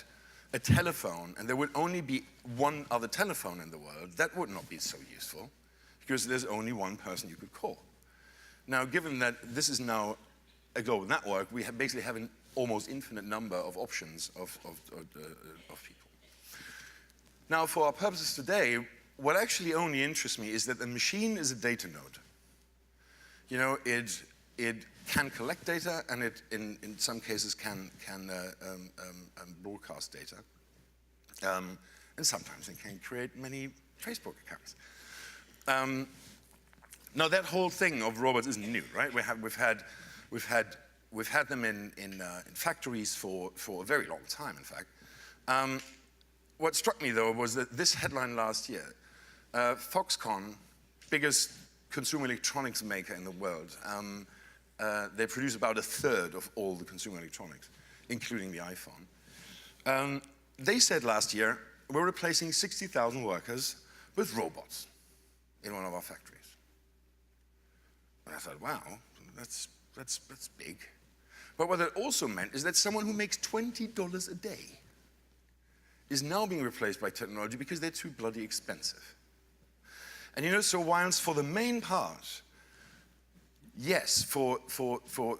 a telephone and there would only be one other telephone in the world, that would not be so useful, because there's only one person you could call. Now, given that this is now a global network, we basically have an almost infinite number of options of people. Now, for our purposes today, what actually only interests me is that the machine is a data node. It can collect data, and it, in some cases, can broadcast data. And sometimes it can create many Facebook accounts. Now, that whole thing of robots isn't new, right? We've had them in factories for a very long time, in fact. What struck me, though, was that this headline last year, Foxconn, biggest consumer electronics maker in the world, they produce about 1/3 of all the consumer electronics, including the iPhone. They said last year, we're replacing 60,000 workers with robots in one of our factories. And I thought, wow, that's big. But what that also meant is that someone who makes $20 a day is now being replaced by technology because they're too bloody expensive. And you know, so whilst for the main part, yes, for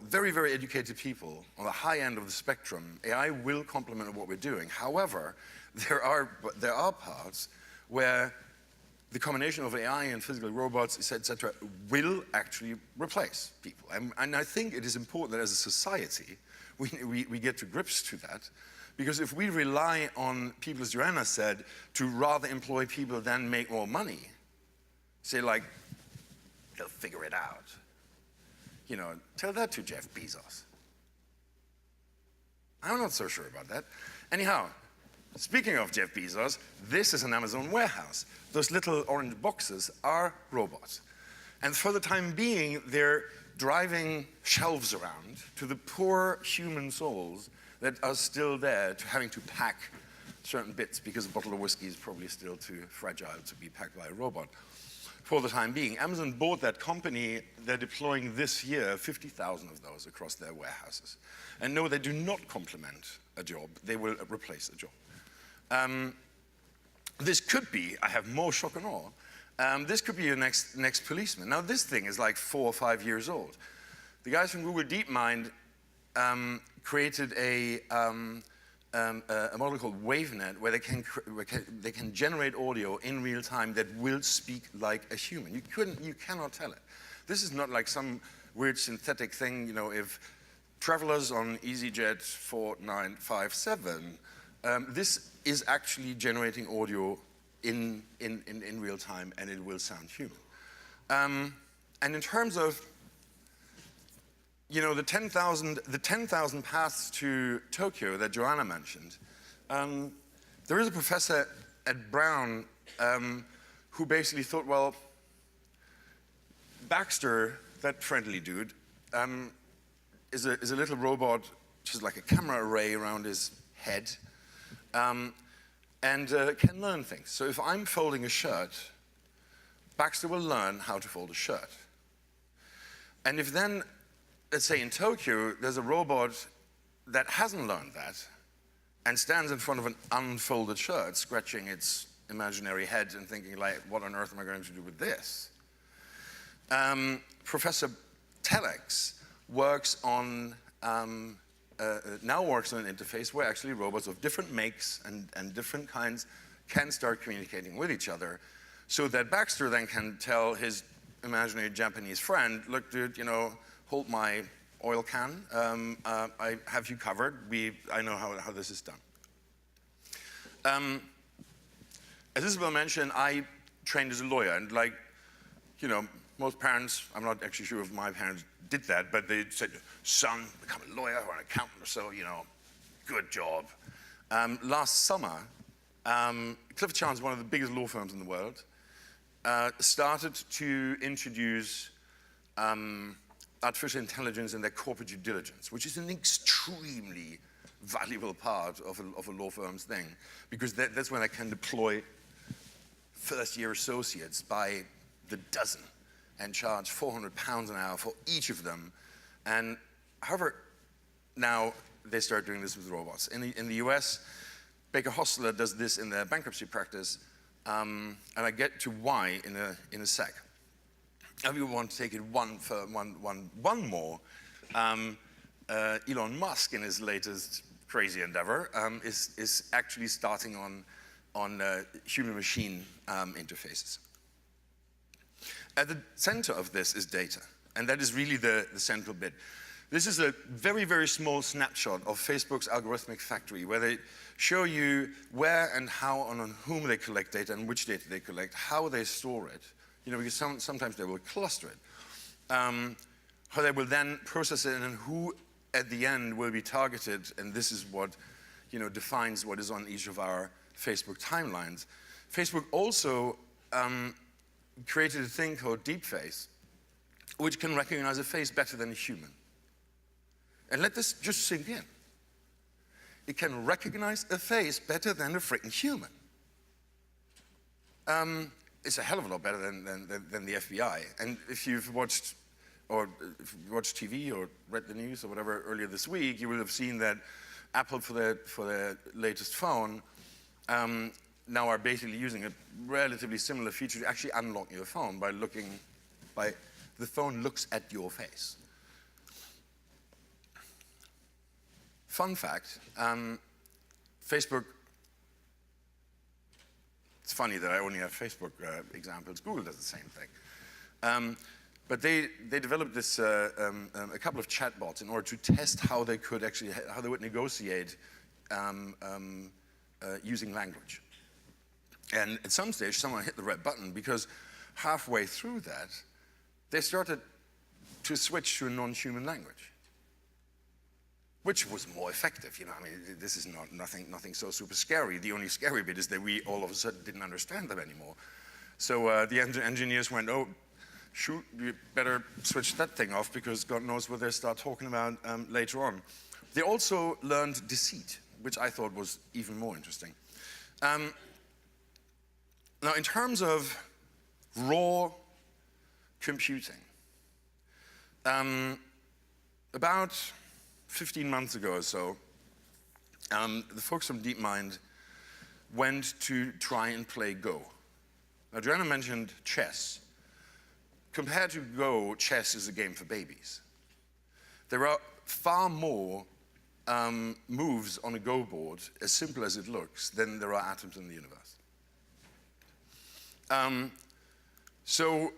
very, very educated people on the high end of the spectrum, AI will complement what we're doing. However, there are parts where the combination of AI and physical robots, et cetera, will actually replace people. And I think it is important that as a society, we get to grips to that. Because if we rely on people, as Joanne said, to rather employ people than make more money, say like, they'll figure it out. You know, tell that to Jeff Bezos. I'm not so sure about that. Anyhow, speaking of Jeff Bezos, this is an Amazon warehouse. Those little orange boxes are robots. And for the time being, they're driving shelves around to the poor human souls that are still there, having to pack certain bits because a bottle of whiskey is probably still too fragile to be packed by a robot. For the time being, Amazon bought that company. They're deploying this year 50,000 of those across their warehouses. And no, they do not complement a job. They will replace a job. This could be, I have more shock and awe, this could be your next policeman. Now, this thing is like 4 or 5 years old. The guys from Google DeepMind created a model called WaveNet where they can generate audio in real time that will speak like a human. You cannot tell it. This is not like some weird synthetic thing. You know, if travelers on EasyJet 4957, this is actually generating audio in real time, and it will sound human. And in terms of, you know, the 10,000 paths to Tokyo that Joanna mentioned, there is a professor at Brown who basically thought, well, Baxter, that friendly dude, is a little robot, which is like a camera array around his head, and can learn things. So if I'm folding a shirt, Baxter will learn how to fold a shirt. And if then, let's say in Tokyo, there's a robot that hasn't learned that and stands in front of an unfolded shirt, scratching its imaginary head and thinking, like, what on earth am I going to do with this? Professor Telex works on, now works on an interface where actually robots of different makes and different kinds can start communicating with each other, so that Baxter then can tell his imaginary Japanese friend, look, dude, you know, hold my oil can. I have you covered. I know how this is done. As Isabel mentioned, I trained as a lawyer, and like, you know, most parents, I'm not actually sure if my parents did that, but they said, son, become a lawyer or an accountant or so, you know, good job. Last summer, Clifford Chance, one of the biggest law firms in the world, started to introduce artificial intelligence in their corporate due diligence, which is an extremely valuable part of a law firm's thing, because that's when I can deploy first-year associates by the dozen and charge £400 an hour for each of them. And however, now they start doing this with robots. In the US, Baker Hostler does this in their bankruptcy practice, and I get to why in a sec. If you want to take it one more, Elon Musk, in his latest crazy endeavor, is actually starting on human-machine interfaces. At the center of this is data, and that is really the central bit. This is a very, very small snapshot of Facebook's algorithmic factory, where they show you where and how and on whom they collect data and which data they collect, how they store it. You know, because sometimes they will cluster it. How they will then process it, and who at the end will be targeted, and this is what, you know, defines what is on each of our Facebook timelines. Facebook also created a thing called deepface, which can recognize a face better than a human. And let this just sink in. it can recognize a face better than a freaking human. It's a hell of a lot better than the FBI. And if you've watched TV or read the news or whatever earlier this week, you will have seen that Apple, for their latest phone, now are basically using a relatively similar feature to actually unlock your phone by the phone looks at your face. Fun fact, Facebook, it's funny that I only have Facebook examples. Google does the same thing. But they developed this, a couple of chatbots in order to test how they would negotiate using language. And at some stage, someone hit the red button because halfway through that, they started to switch to a non-human language, which was more effective. You know, I mean, this is nothing so super scary. The only scary bit is that we all of a sudden didn't understand them anymore. So the engineers went, oh, shoot, you better switch that thing off because God knows what they start talking about later on. They also learned deceit, which I thought was even more interesting. Now, in terms of raw computing, about 15 months ago or so, the folks from DeepMind went to try and play Go. Now, Joanne mentioned chess. Compared to Go, chess is a game for babies. There are far more moves on a Go board, as simple as it looks, than there are atoms in the universe. So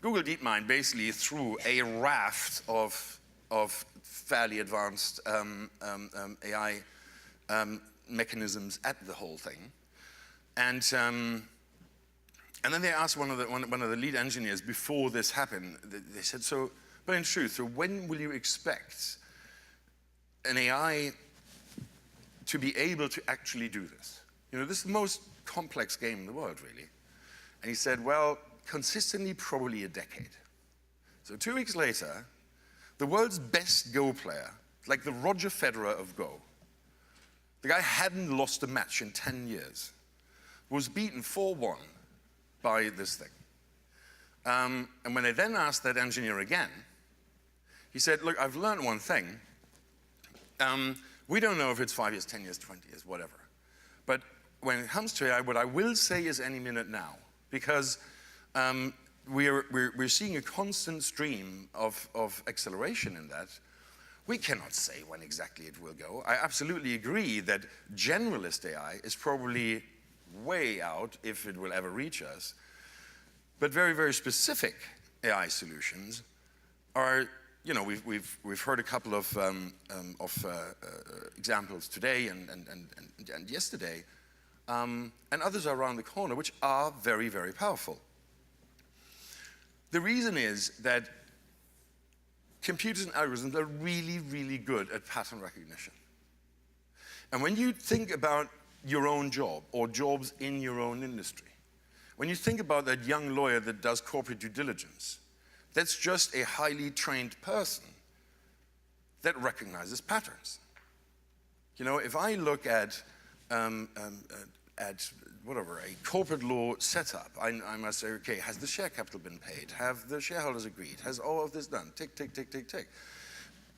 Google DeepMind basically threw a raft of fairly advanced AI mechanisms at the whole thing, and then they asked one of the lead engineers before this happened. They said, "So, but in truth, so when will you expect an AI to be able to actually do this? You know, this is the most complex game in the world, really." And he said, "Well, consistently, probably a decade." So 2 weeks later, the world's best Go player, like the Roger Federer of Go, the guy hadn't lost a match in 10 years, was beaten 4-1 by this thing. And when they then asked that engineer again, he said, "Look, I've learned one thing. We don't know if it's 5 years, 10 years, 20 years, whatever. But when it comes to AI, what I will say is any minute now, because we're seeing a constant stream of acceleration in that. We cannot say when exactly it will go. I absolutely agree that generalist AI is probably way out if it will ever reach us. But very, very specific AI solutions are, you know, we've heard a couple of examples today and yesterday, and others are around the corner, which are very, very powerful. The reason is that computers and algorithms are really, really good at pattern recognition. And when you think about your own job or jobs in your own industry, when you think about that young lawyer that does corporate due diligence, that's just a highly trained person that recognizes patterns. You know, if I look at whatever, a corporate law setup, I must say, okay, has the share capital been paid? Have the shareholders agreed? Has all of this done? Tick, tick, tick, tick, tick.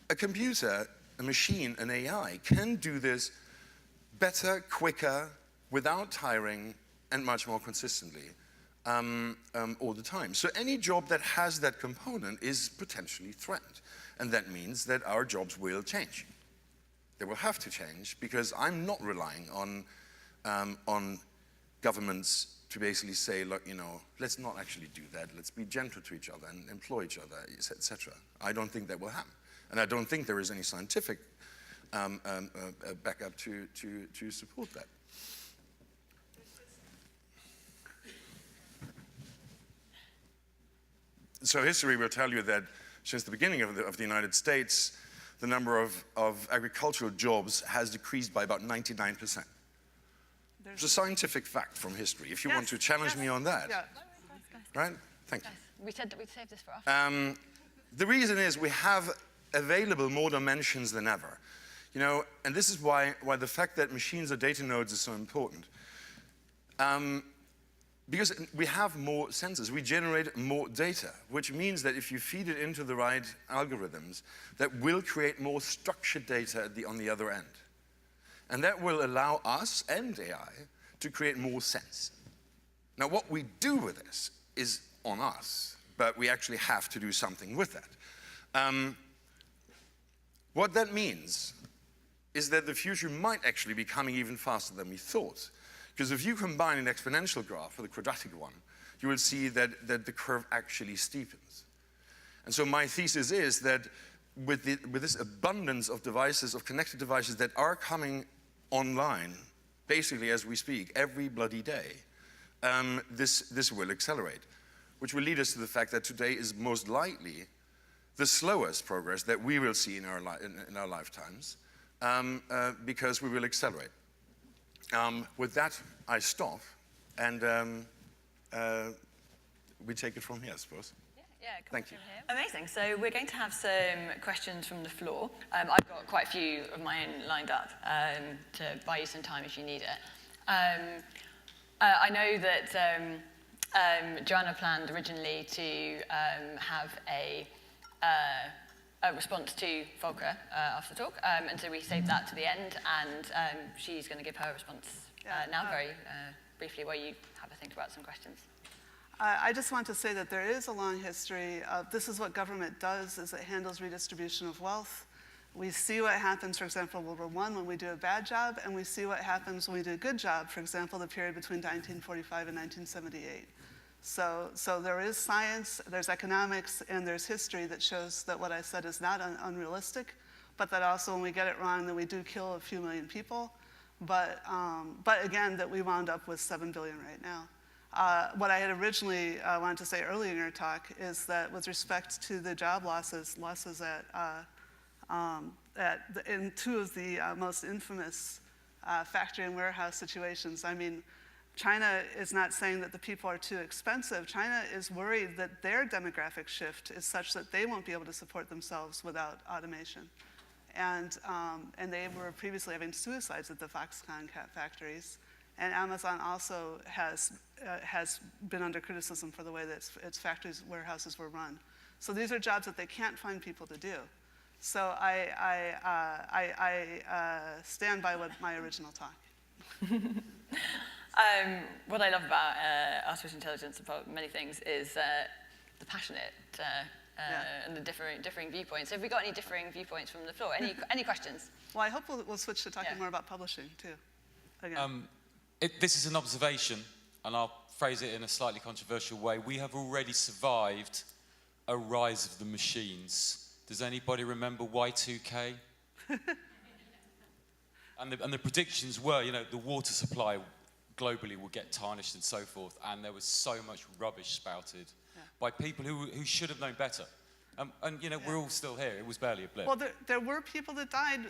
A computer, a machine, an AI can do this better, quicker, without tiring, and much more consistently all the time. So any job that has that component is potentially threatened. And that means that our jobs will change. They will have to change because I'm not relying on governments to basically say, look, you know, let's not actually do that. Let's be gentle to each other and employ each other, etc. I don't think that will happen. And I don't think there is any scientific backup to support that. So history will tell you that since the beginning of the United States, the number of agricultural jobs has decreased by about 99%. It's a scientific fact from history, if you want to challenge me on that. Yeah. Right? Thank you. We said that we'd save this for after. The reason is we have available more dimensions than ever. You know, and this is why the fact that machines are data nodes is so important. Because we have more sensors, we generate more data, which means that if you feed it into the right algorithms, that will create more structured data on the other end. And that will allow us and AI to create more sense. Now, what we do with this is on us, but we actually have to do something with that. What that means is that the future might actually be coming even faster than we thought. Because if you combine an exponential graph with a quadratic one, you will see that the curve actually steepens. And so my thesis is that with this abundance of devices, of connected devices that are coming online, basically as we speak, every bloody day, this will accelerate, which will lead us to the fact that today is most likely the slowest progress that we will see in our lifetimes, because we will accelerate. With that, I stop, and we take it from here, I suppose. Yeah, thank you. Amazing. So we're going to have some questions from the floor. I've got quite a few of mine lined up to buy you some time if you need it. I know that Joanne planned originally to have a response to Volker after the talk, and so we saved that to the end, and she's going to give her response now, very briefly, while you have a think about some questions. I just want to say that there is a long history of, this is what government does, is it handles redistribution of wealth. We see what happens, for example, World War I when we do a bad job, and we see what happens when we do a good job, for example, the period between 1945 and 1978. So there is science, there's economics, and there's history that shows that what I said is not unrealistic, but that also when we get it wrong, then we do kill a few million people. But again, that we wound up with 7 billion right now. What I had originally wanted to say earlier in your talk is that with respect to the job losses in two of the most infamous factory and warehouse situations, I mean, China is not saying that the people are too expensive. China is worried that their demographic shift is such that they won't be able to support themselves without automation. And they were previously having suicides at the Foxconn factories. And Amazon also has been under criticism for the way that its factories, warehouses were run. So these are jobs that they can't find people to do. So I stand by my original talk. What I love about artificial intelligence, about many things, is the passionate and the differing viewpoints. So have we got any differing viewpoints from the floor? Any questions? Well, I hope we'll switch to talking more about publishing, too. Again. This is an observation, and I'll phrase it in a slightly controversial way. We have already survived a rise of the machines. Does anybody remember Y2K? and the predictions were, you know, the water supply globally will get tarnished and so forth, and there was so much rubbish spouted by people who should have known better. And you know, we're all still here. It was barely a blip. Well, there were people that died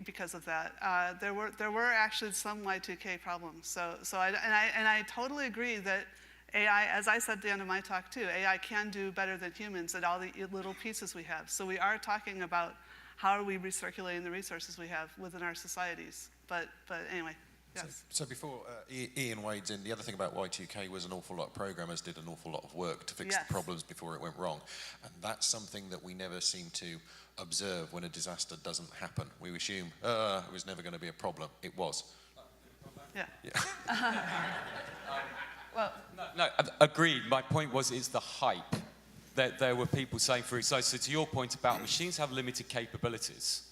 because of that. There were actually some Y2K problems. I totally agree that AI, as I said at the end of my talk too, AI can do better than humans at all the little pieces we have. So we are talking about how are we recirculating the resources we have within our societies. But anyway. Yes. So before Ian wades in, the other thing about Y2K was an awful lot of programmers did an awful lot of work to fix the problems before it went wrong. And that's something that we never seem to observe when a disaster doesn't happen. We assume, it was never going to be a problem. It was. Yeah. Well, no, agreed. My point was, it's the hype. That there were people saying, so to your point about machines have limited capabilities.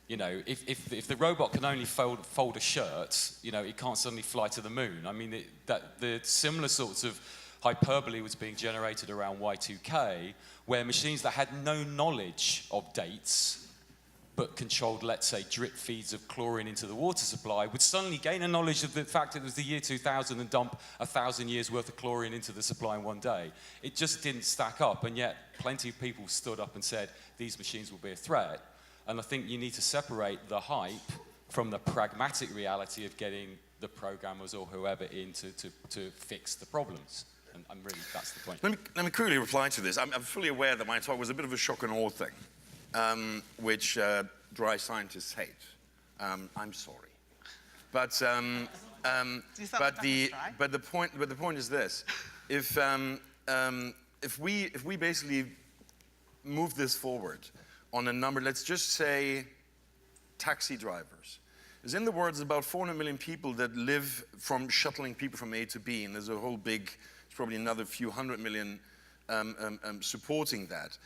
You know, if the robot can only fold a shirt, you know, it can't suddenly fly to the moon. I mean, the similar sorts of hyperbole was being generated around Y2K, where machines that had no knowledge of dates, but controlled, let's say, drip feeds of chlorine into the water supply, would suddenly gain a knowledge of the fact it was the year 2000 and dump 1,000 years worth of chlorine into the supply in one day. It just didn't stack up, and yet plenty of people stood up and said, these machines will be a threat. And I think you need to separate the hype from the pragmatic reality of getting the programmers or whoever in to fix the problems. And really, that's the point. Let me quickly reply to this. I'm fully aware that my talk was a bit of a shock and awe thing, which dry scientists hate. I'm sorry. But the point is this: if we basically move this forward on a number, let's just say taxi drivers. There's, in the words, about 400 million people that live from shuttling people from A to B, and there's a whole big, it's probably another few hundred million supporting that.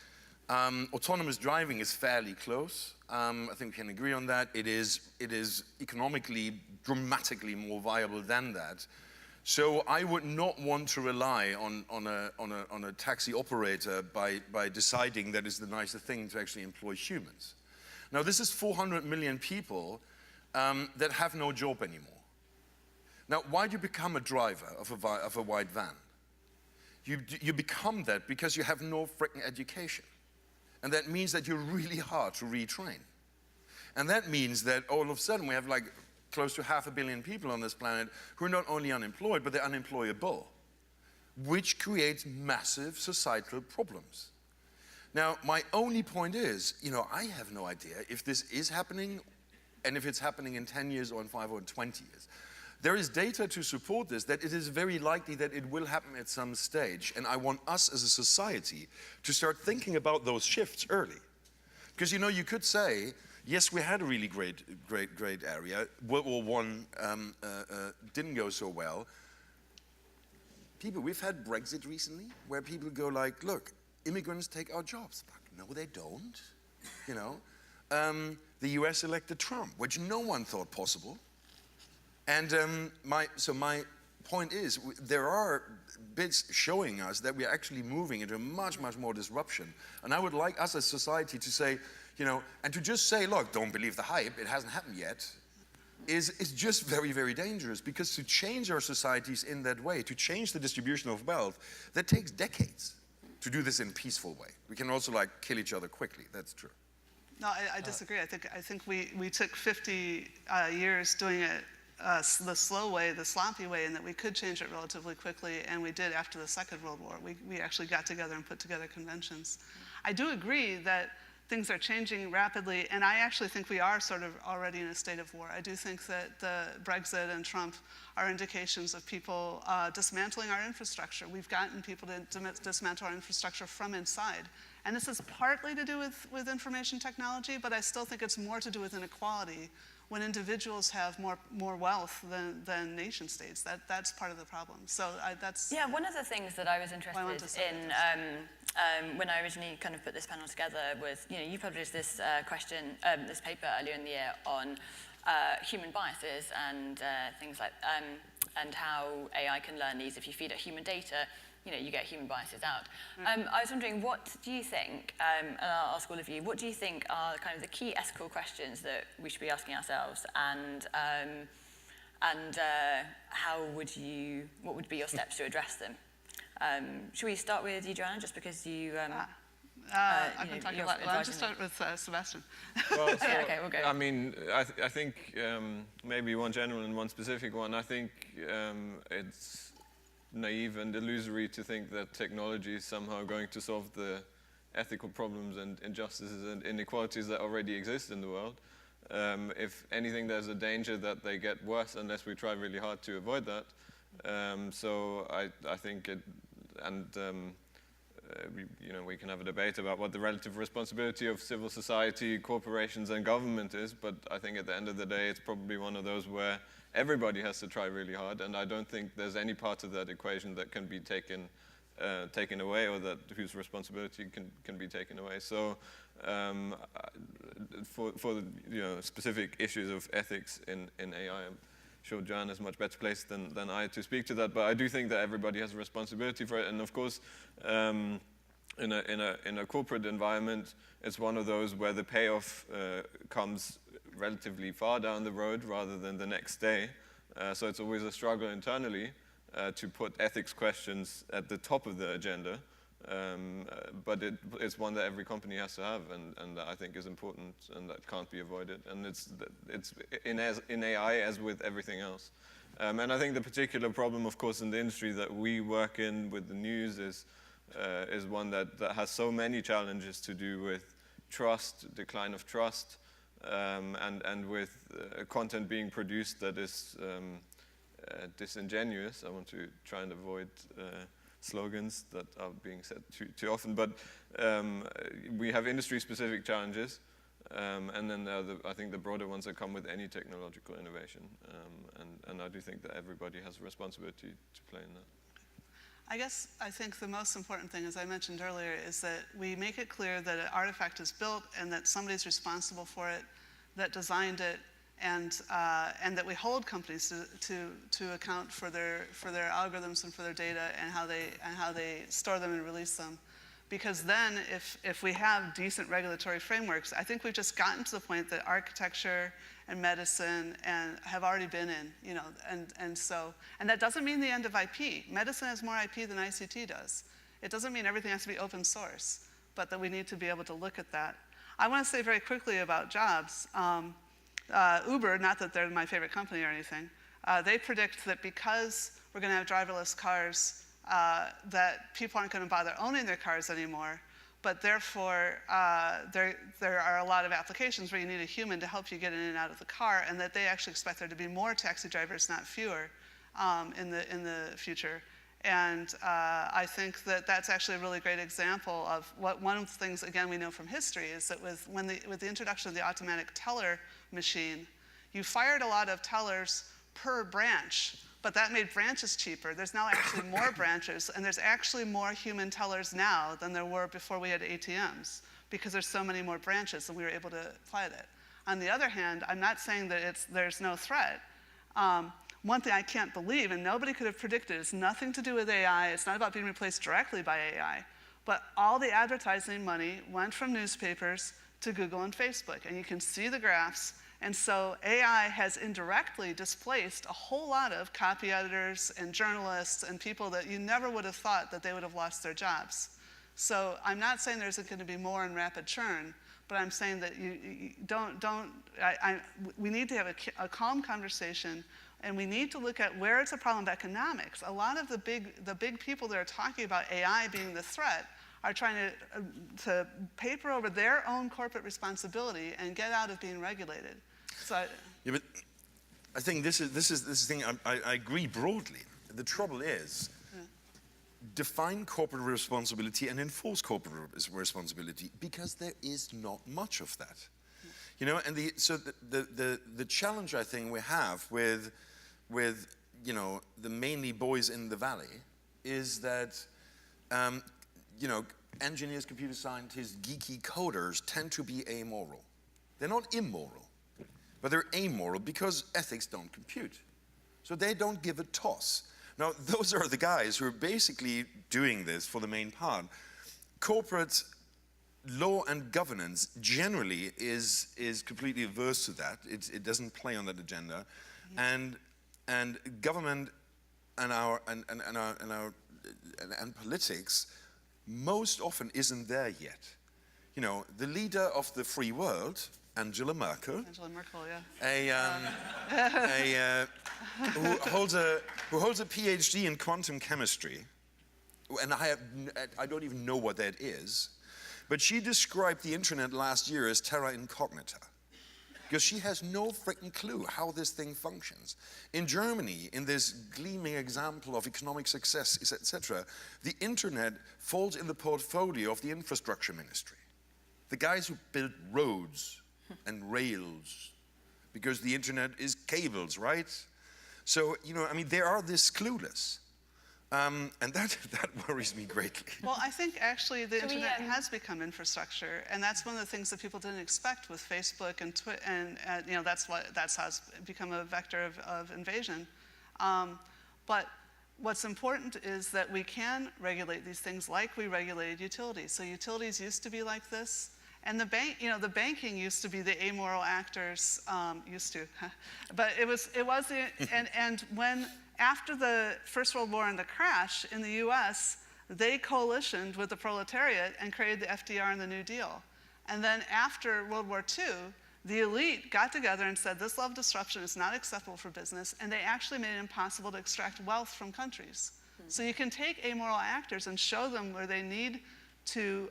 Autonomous driving is fairly close. I think we can agree on that. It is economically dramatically more viable than that. So I would not want to rely on a taxi operator by deciding that it's the nicer thing to actually employ humans. Now, this is 400 million people that have no job anymore. Now, why do you become a driver of a white van? You become that because you have no freaking education. And that means that you're really hard to retrain. And that means that all of a sudden we have like close to 500 million people on this planet who are not only unemployed, but they're unemployable, which creates massive societal problems. Now, my only point is, I have no idea if this is happening and if it's happening in 10 years or in 5 or 20 years. There is data to support this, that it is very likely that it will happen at some stage. And I want us as a society to start thinking about those shifts early. Because, you could say, yes, we had a really great area. World War I didn't go so well. We've had Brexit recently, where people go like, look, immigrants take our jobs. No, they don't. The US elected Trump, which no one thought possible. And my point is, there are bits showing us that we are actually moving into much, much more disruption. And I would like us as society to say, and to just say, look, don't believe the hype, it hasn't happened yet, is just very, very dangerous. Because to change our societies in that way, to change the distribution of wealth, that takes decades to do this in a peaceful way. We can also kill each other quickly, that's true. No, I disagree. I think we took 50 years doing it the slow way, the sloppy way, and that we could change it relatively quickly, and we did after the Second World War. We actually got together and put together conventions. I do agree that things are changing rapidly, and I actually think we are sort of already in a state of war. I do think that the Brexit and Trump are indications of people dismantling our infrastructure. We've gotten people to dismantle our infrastructure from inside. And this is partly to do with information technology, but I still think it's more to do with inequality. When individuals have more wealth than nation states, that's part of the problem. So that's... Yeah, one of the things that I was interested in when I originally kind of put this panel together was, you published this this paper earlier in the year on human biases and things like, and how AI can learn these. If you feed it human data, you get human biases out. I was wondering, what do you think, and I'll ask all of you, what do you think are kind of the key ethical questions that we should be asking ourselves, and what would be your steps to address them? Should we start with you, Joanne, just because you... I've been talking a lot. Well, I'll just start with Sebastian. Well, so, okay, we'll go. I mean, I think maybe one general and one specific one. I think it's naive and illusory to think that technology is somehow going to solve the ethical problems and injustices and inequalities that already exist in the world. If anything, there's a danger that they get worse unless we try really hard to avoid that. So I think it, and we can have a debate about what the relative responsibility of civil society, corporations, and government is, but I think at the end of the day, it's probably one of those where everybody has to try really hard, and I don't think there's any part of that equation that can be taken away, or that whose responsibility can be taken away. So for the specific issues of ethics in AI, I'm sure Joanne is much better placed than I to speak to that, but I do think that everybody has a responsibility for it, and of course in a corporate environment, it's one of those where the payoff comes relatively far down the road rather than the next day. So it's always a struggle internally to put ethics questions at the top of the agenda. But it's one that every company has to have, and that I think is important, and that can't be avoided. And it's in AI as with everything else. And I think the particular problem, of course, in the industry that we work in with the news is one that has so many challenges to do with trust, decline of trust, and with content being produced that is disingenuous. I want to try and avoid slogans that are being said too often, but we have industry-specific challenges, and then there are I think the broader ones that come with any technological innovation, and I do think that everybody has a responsibility to play in that. I think the most important thing, as I mentioned earlier, is that we make it clear that an artifact is built and that somebody's responsible for it, that designed it, and that we hold companies to account for their algorithms and for their data and how they store them and release them. Because then, if we have decent regulatory frameworks, I think we've just gotten to the point that architecture and medicine have already been in, and that doesn't mean the end of IP. Medicine has more IP than ICT does. It doesn't mean everything has to be open source, but that we need to be able to look at that. I want to say very quickly about jobs. Uber, not that they're my favorite company or anything, they predict that because we're going to have driverless cars, that people aren't going to bother owning their cars anymore, but therefore there are a lot of applications where you need a human to help you get in and out of the car, and that they actually expect there to be more taxi drivers, not fewer, in the future. And I think that that's actually a really great example of one of the things, again, we know from history is that with the introduction of the automatic teller machine, you fired a lot of tellers per branch, but that made branches cheaper. There's now actually more branches, and there's actually more human tellers now than there were before we had ATMs, because there's so many more branches and we were able to apply that. On the other hand, I'm not saying that there's no threat. One thing I can't believe, and nobody could have predicted, it's nothing to do with AI, it's not about being replaced directly by AI, but all the advertising money went from newspapers to Google and Facebook, and you can see the graphs. And so AI has indirectly displaced a whole lot of copy editors and journalists and people that you never would have thought that they would have lost their jobs. So I'm not saying there's going to be more in rapid churn, but I'm saying that we need to have a calm conversation, and we need to look at where it's a problem of economics. A lot of the big people that are talking about AI being the threat are trying to paper over their own corporate responsibility and get out of being regulated. So yeah, but I think this is the thing. I agree broadly. The trouble is, define corporate responsibility and enforce corporate responsibility, because there is not much of that. You know, and the challenge I think we have with the mainly boys in the valley is that engineers, computer scientists, geeky coders tend to be amoral. They're not immoral, but they're amoral because ethics don't compute. So they don't give a toss. Now, those are the guys who are basically doing this for the main part. Corporate law and governance generally is completely averse to that. It doesn't play on that agenda, and government and politics most often isn't there yet. You know, the leader of the free world, Angela Merkel, yeah. Who holds a PhD in quantum chemistry, and I don't even know what that is, but she described the internet last year as terra incognita, because she has no freaking clue how this thing functions. In Germany, in this gleaming example of economic success, etc., the internet falls in the portfolio of the infrastructure ministry. The guys who build roads and rails, because the internet is cables, right? So, they are this clueless. And that worries me greatly. Well, I think actually the internet has become infrastructure, and that's one of the things that people didn't expect with Facebook and Twitter, and that's how it's become a vector of invasion. But what's important is that we can regulate these things like we regulated utilities. So utilities used to be like this. And the banking used to be the amoral actors, but and when after the First World War and the crash in the U.S., they coalitioned with the proletariat and created the FDR and the New Deal. And then after World War II, the elite got together and said this level of disruption is not acceptable for business, and they actually made it impossible to extract wealth from countries. So you can take amoral actors and show them where they need to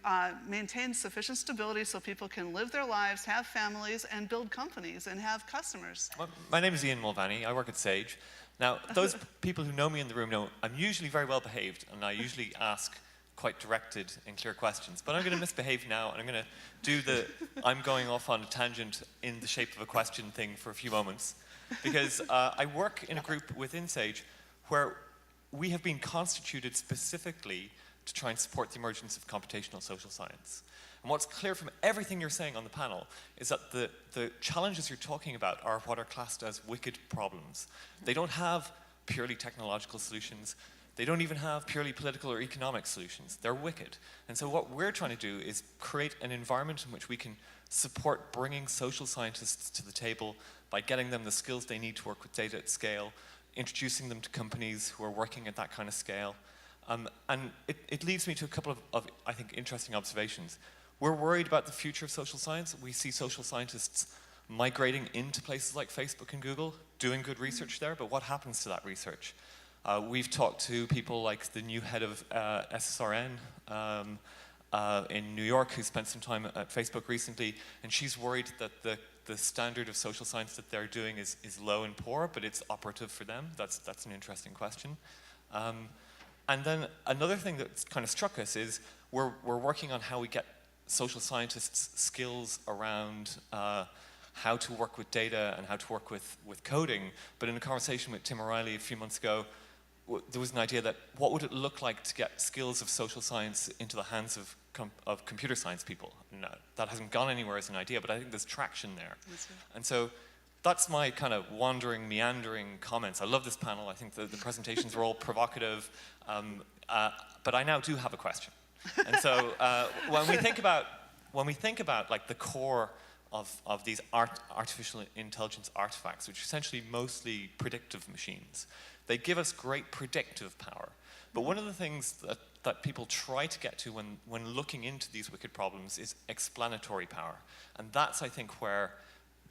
maintain sufficient stability so people can live their lives, have families, and build companies and have customers. Well, my name is Ian Mulvaney. I work at Sage. Now, those people who know me in the room know I'm usually very well behaved, and I usually ask quite directed and clear questions. But I'm going to misbehave now, and I'm going to do the I'm going off on a tangent in the shape of a question thing for a few moments. Because I work in a group within Sage where we have been constituted specifically to try and support the emergence of computational social science. And what's clear from everything you're saying on the panel is that the challenges you're talking about are what are classed as wicked problems. They don't have purely technological solutions. They don't even have purely political or economic solutions. They're wicked. And so what we're trying to do is create an environment in which we can support bringing social scientists to the table by getting them the skills they need to work with data at scale, introducing them to companies who are working at that kind of scale. And it leads me to a couple of, I think, interesting observations. We're worried about the future of social science. We see social scientists migrating into places like Facebook and Google, doing good research there, but what happens to that research? We've talked to people like the new head of SSRN in New York who spent some time at Facebook recently, and she's worried that the standard of social science that they're doing is low and poor, but it's operative for them. That's an interesting question. And then another thing that's kind of struck us is we're working on how we get social scientists' skills around how to work with data and how to work with coding. But in a conversation with Tim O'Reilly a few months ago, there was an idea that what would it look like to get skills of social science into the hands of computer science people? No, that hasn't gone anywhere as an idea, but I think there's traction there. And so that's my kind of wandering, meandering comments. I love this panel. I think the presentations were all provocative, but I now do have a question. And so when we think about like the core of these artificial intelligence artifacts, which are essentially mostly predictive machines, they give us great predictive power. But one of the things that people try to get to when looking into these wicked problems is explanatory power. And that's, I think, where,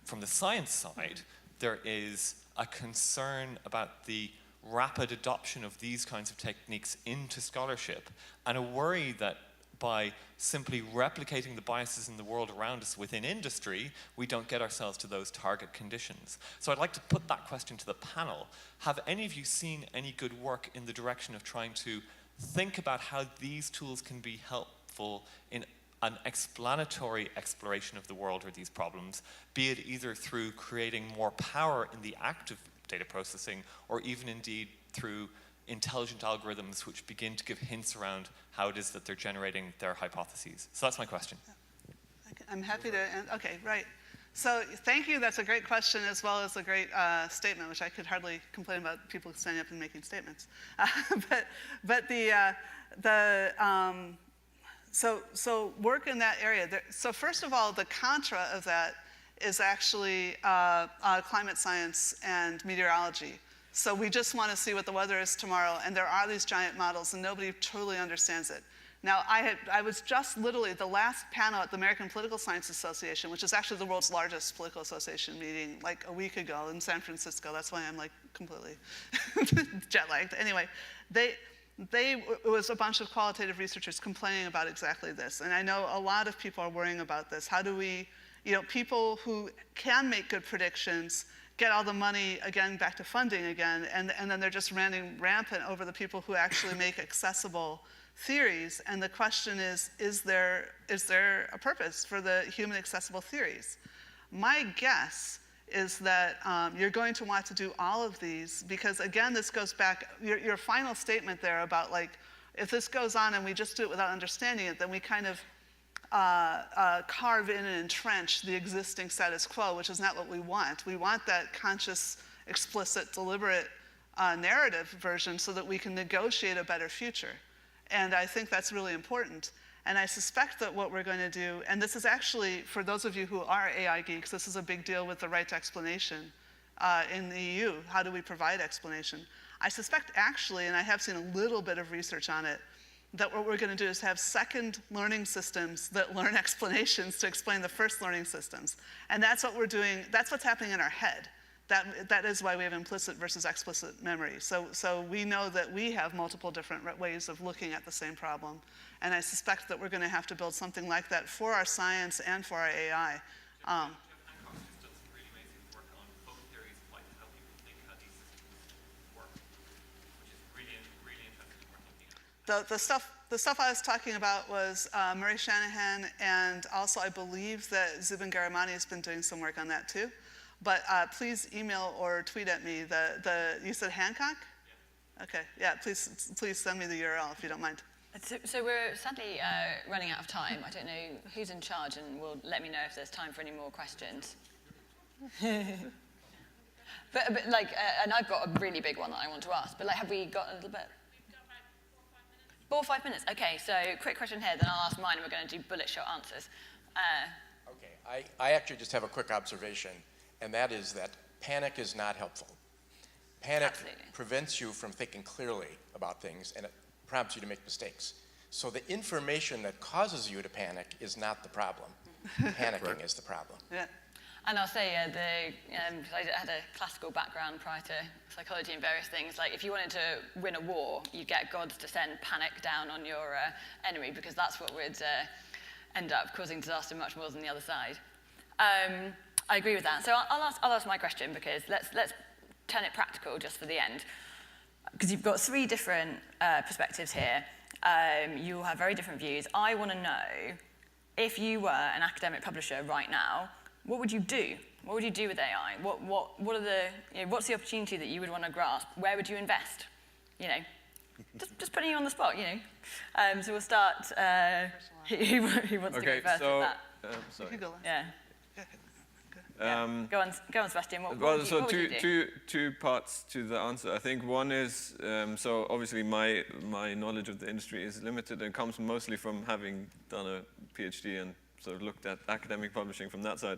from the science side, there is a concern about the rapid adoption of these kinds of techniques into scholarship, and a worry that by simply replicating the biases in the world around us within industry, we don't get ourselves to those target conditions. So I'd like to put that question to the panel. Have any of you seen any good work in the direction of trying to think about how these tools can be helpful in an explanatory exploration of the world or these problems, be it either through creating more power in the act of data processing, or even indeed through intelligent algorithms which begin to give hints around how it is that they're generating their hypotheses? So that's my question. I'm happy to, okay, right. So thank you, that's a great question, as well as a great statement, which I could hardly complain about people standing up and making statements. So work in that area. So first of all, the contra of that is actually climate science and meteorology. So we just want to see what the weather is tomorrow, and there are these giant models, and nobody truly understands it. Now, I was just literally the last panel at the American Political Science Association, which is actually the world's largest political association meeting, like a week ago in San Francisco. That's why I'm like completely jet-lagged. Anyway, it was a bunch of qualitative researchers complaining about exactly this. And I know a lot of people are worrying about this. How do we, people who can make good predictions get all the money again back to funding again, and then they're just running rampant over the people who actually make accessible theories. And the question is there a purpose for the human accessible theories? My guess is that you're going to want to do all of these, because again, this goes back, your final statement there about like, if this goes on and we just do it without understanding it, then we kind of carve in and entrench the existing status quo, which is not what we want. We want that conscious, explicit, deliberate narrative version so that we can negotiate a better future. And I think that's really important. And I suspect that what we're going to do, and this is actually, for those of you who are AI geeks, this is a big deal with the right to explanation in the EU. How do we provide explanation? I suspect actually, and I have seen a little bit of research on it, that what we're going to do is have second learning systems that learn explanations to explain the first learning systems. And that's what we're doing, that's what's happening in our head. That is why we have implicit versus explicit memory. So we know that we have multiple different ways of looking at the same problem. And I suspect that we're going to have to build something like that for our science and for our AI. The stuff I was talking about was Murray Shanahan, and also I believe that Zubin Garamani has been doing some work on that too. But please email or tweet at me. You said Hancock? Yeah. Okay, yeah, please send me the URL if you don't mind. So we're sadly running out of time. I don't know who's in charge, and will let me know if there's time for any more questions. but like, and I've got a really big one that I want to ask, but like, have we got a little bit? 4 or 5 minutes. Okay, so quick question here, then I'll ask mine, and we're going to do bullet short answers. Okay, I actually just have a quick observation, and that is that panic is not helpful. Panic prevents you from thinking clearly about things, and it prompts you to make mistakes. So the information that causes you to panic is not the problem. Panicking is the problem. Yeah. And I'll say, I had a classical background prior to psychology and various things. Like, if you wanted to win a war, you'd get gods to send panic down on your enemy, because that's what would end up causing disaster much more than the other side. I agree with that. So I'll ask my question, because let's turn it practical just for the end. Because you've got 3 different perspectives here. You all have very different views. I want to know, if you were an academic publisher right now, what would you do? What would you do with AI? What are the, what's the opportunity that you would want to grasp? Where would you invest? Just putting you on the spot, So we'll start, who wants to go first with that? Sorry. Yeah. Go on, Sebastian. What would you do? Two parts to the answer. I think one is, so obviously my knowledge of the industry is limited and comes mostly from having done a PhD and sort of looked at academic publishing from that side.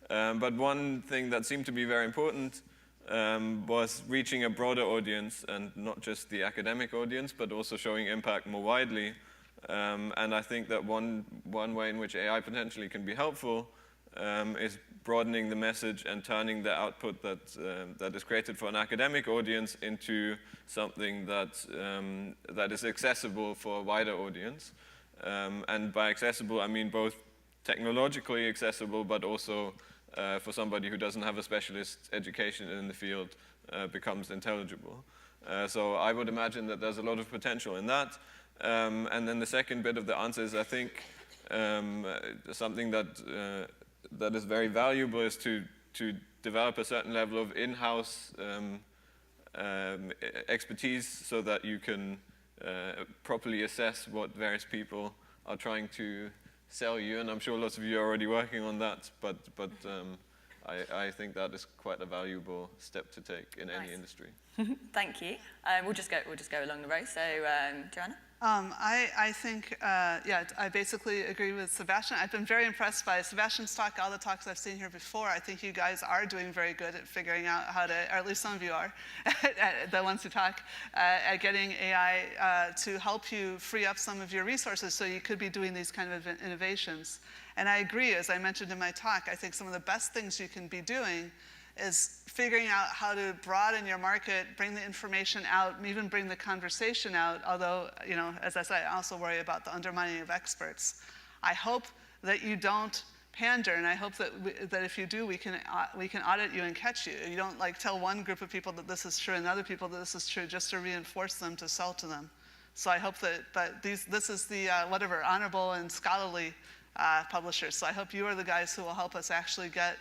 But one thing that seemed to be very important was reaching a broader audience, and not just the academic audience, but also showing impact more widely. And I think that one way in which AI potentially can be helpful is broadening the message and turning the output that is created for an academic audience into something that is accessible for a wider audience. And by accessible, I mean both technologically accessible, but also for somebody who doesn't have a specialist education in the field becomes intelligible. So I would imagine that there's a lot of potential in that. And then the second bit of the answer is, I think, something that is very valuable is to develop a certain level of in-house expertise, so that you can properly assess what various people are trying to sell you. And I'm sure lots of you are already working on that, but I think that is quite a valuable step to take in any industry. Thank you. We'll just go along the row. So, Joanna? I think, I basically agree with Sebastian. I've been very impressed by Sebastian's talk, all the talks I've seen here before. I think you guys are doing very good at figuring out how to, or at least some of you are, the ones who talk, at getting AI to help you free up some of your resources, so you could be doing these kind of innovations. And I agree, as I mentioned in my talk, I think some of the best things you can be doing is figuring out how to broaden your market, bring the information out, even bring the conversation out, although, as I said, I also worry about the undermining of experts. I hope that you don't pander, and I hope that if you do, we can audit you and catch you. You don't tell one group of people that this is true and other people that this is true just to reinforce them, to sell to them. So I hope that this is the honorable and scholarly publishers. So I hope you are the guys who will help us actually get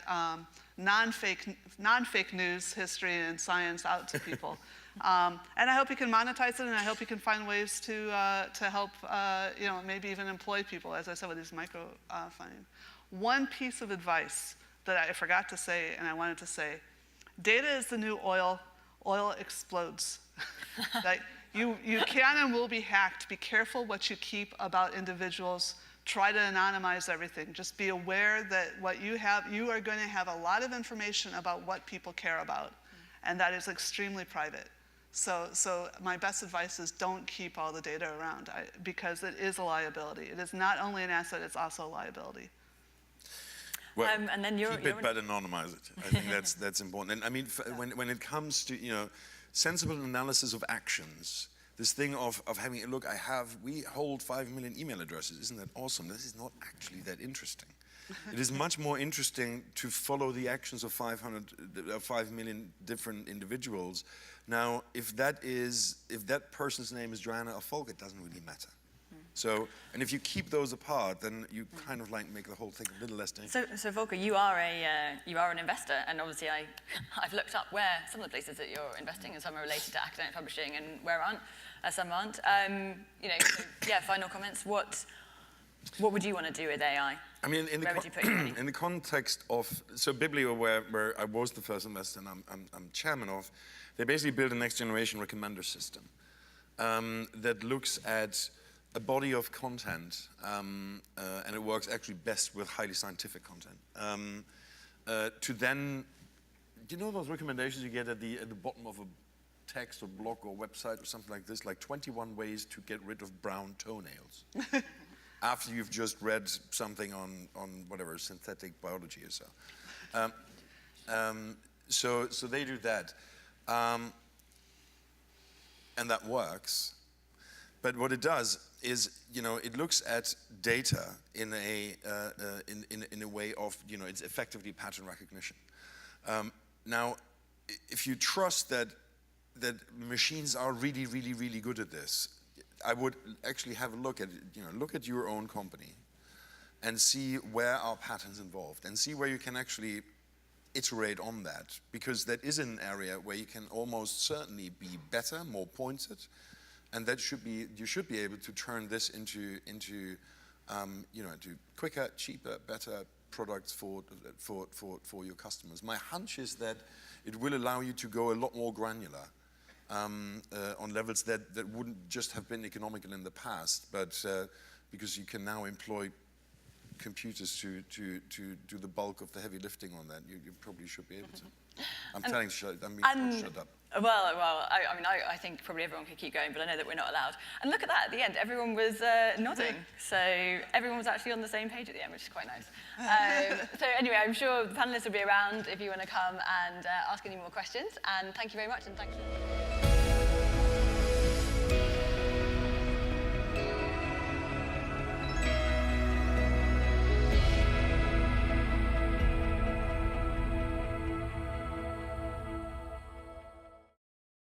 non-fake news, history, and science out to people. And I hope you can monetize it, and I hope you can find ways to help, maybe even employ people, as I said, with these micro funding. One piece of advice that I forgot to say, and I wanted to say: data is the new oil. Oil explodes. You can and will be hacked. Be careful what you keep about individuals. Try to anonymize everything. Just be aware that what you are going to have a lot of information about what people care about, and that is extremely private. So my best advice is don't keep all the data around, because it is a liability. It is not only an asset, it's also a liability. Well, and then keep it but anonymize it. I think that's important. And I mean, when it comes to sensible analysis of actions, this thing of having, look, we hold 5 million email addresses. Isn't that awesome? This is not actually that interesting. It is much more interesting to follow the actions of 5 million different individuals. Now, if that person's name is Joanne or Volker, it doesn't really matter. So, and if you keep those apart, then you kind of like make the whole thing a little less dangerous. So Volker, you are an investor, and obviously I've looked up where some of the places that you're investing, and some are related to academic publishing, and where some aren't. So, yeah. Final comments. What would you want to do with AI? I mean, where would you put your money? In the context of Biblio, where I was the first investor and I'm chairman of, they basically built a next generation recommender system that looks at a body of content, and it works actually best with highly scientific content. To then, do you know those recommendations you get at the bottom of a text or blog or website or something like this, like 21 ways to get rid of brown toenails? After you've just read something on whatever, synthetic biology or so. So they do that. And that works. But what it does is, it looks at data in a way of, it's effectively pattern recognition. Now, if you trust that machines are really, really, really good at this, I would actually have a look at your own company and see where are patterns involved and see where you can actually iterate on that, because that is an area where you can almost certainly be better, more pointed, and you should be able to turn this into quicker, cheaper, better products for your customers. My hunch is that it will allow you to go a lot more granular on levels that wouldn't just have been economical in the past, but because you can now employ computers to do the bulk of the heavy lifting on that, you probably should be able to. I'm being told shut up. Well, I think probably everyone could keep going, but I know that we're not allowed. And look at that, at the end, everyone was nodding. So everyone was actually on the same page at the end, which is quite nice. So anyway, I'm sure the panelists will be around if you want to come and ask any more questions. And thank you very much, and thanks for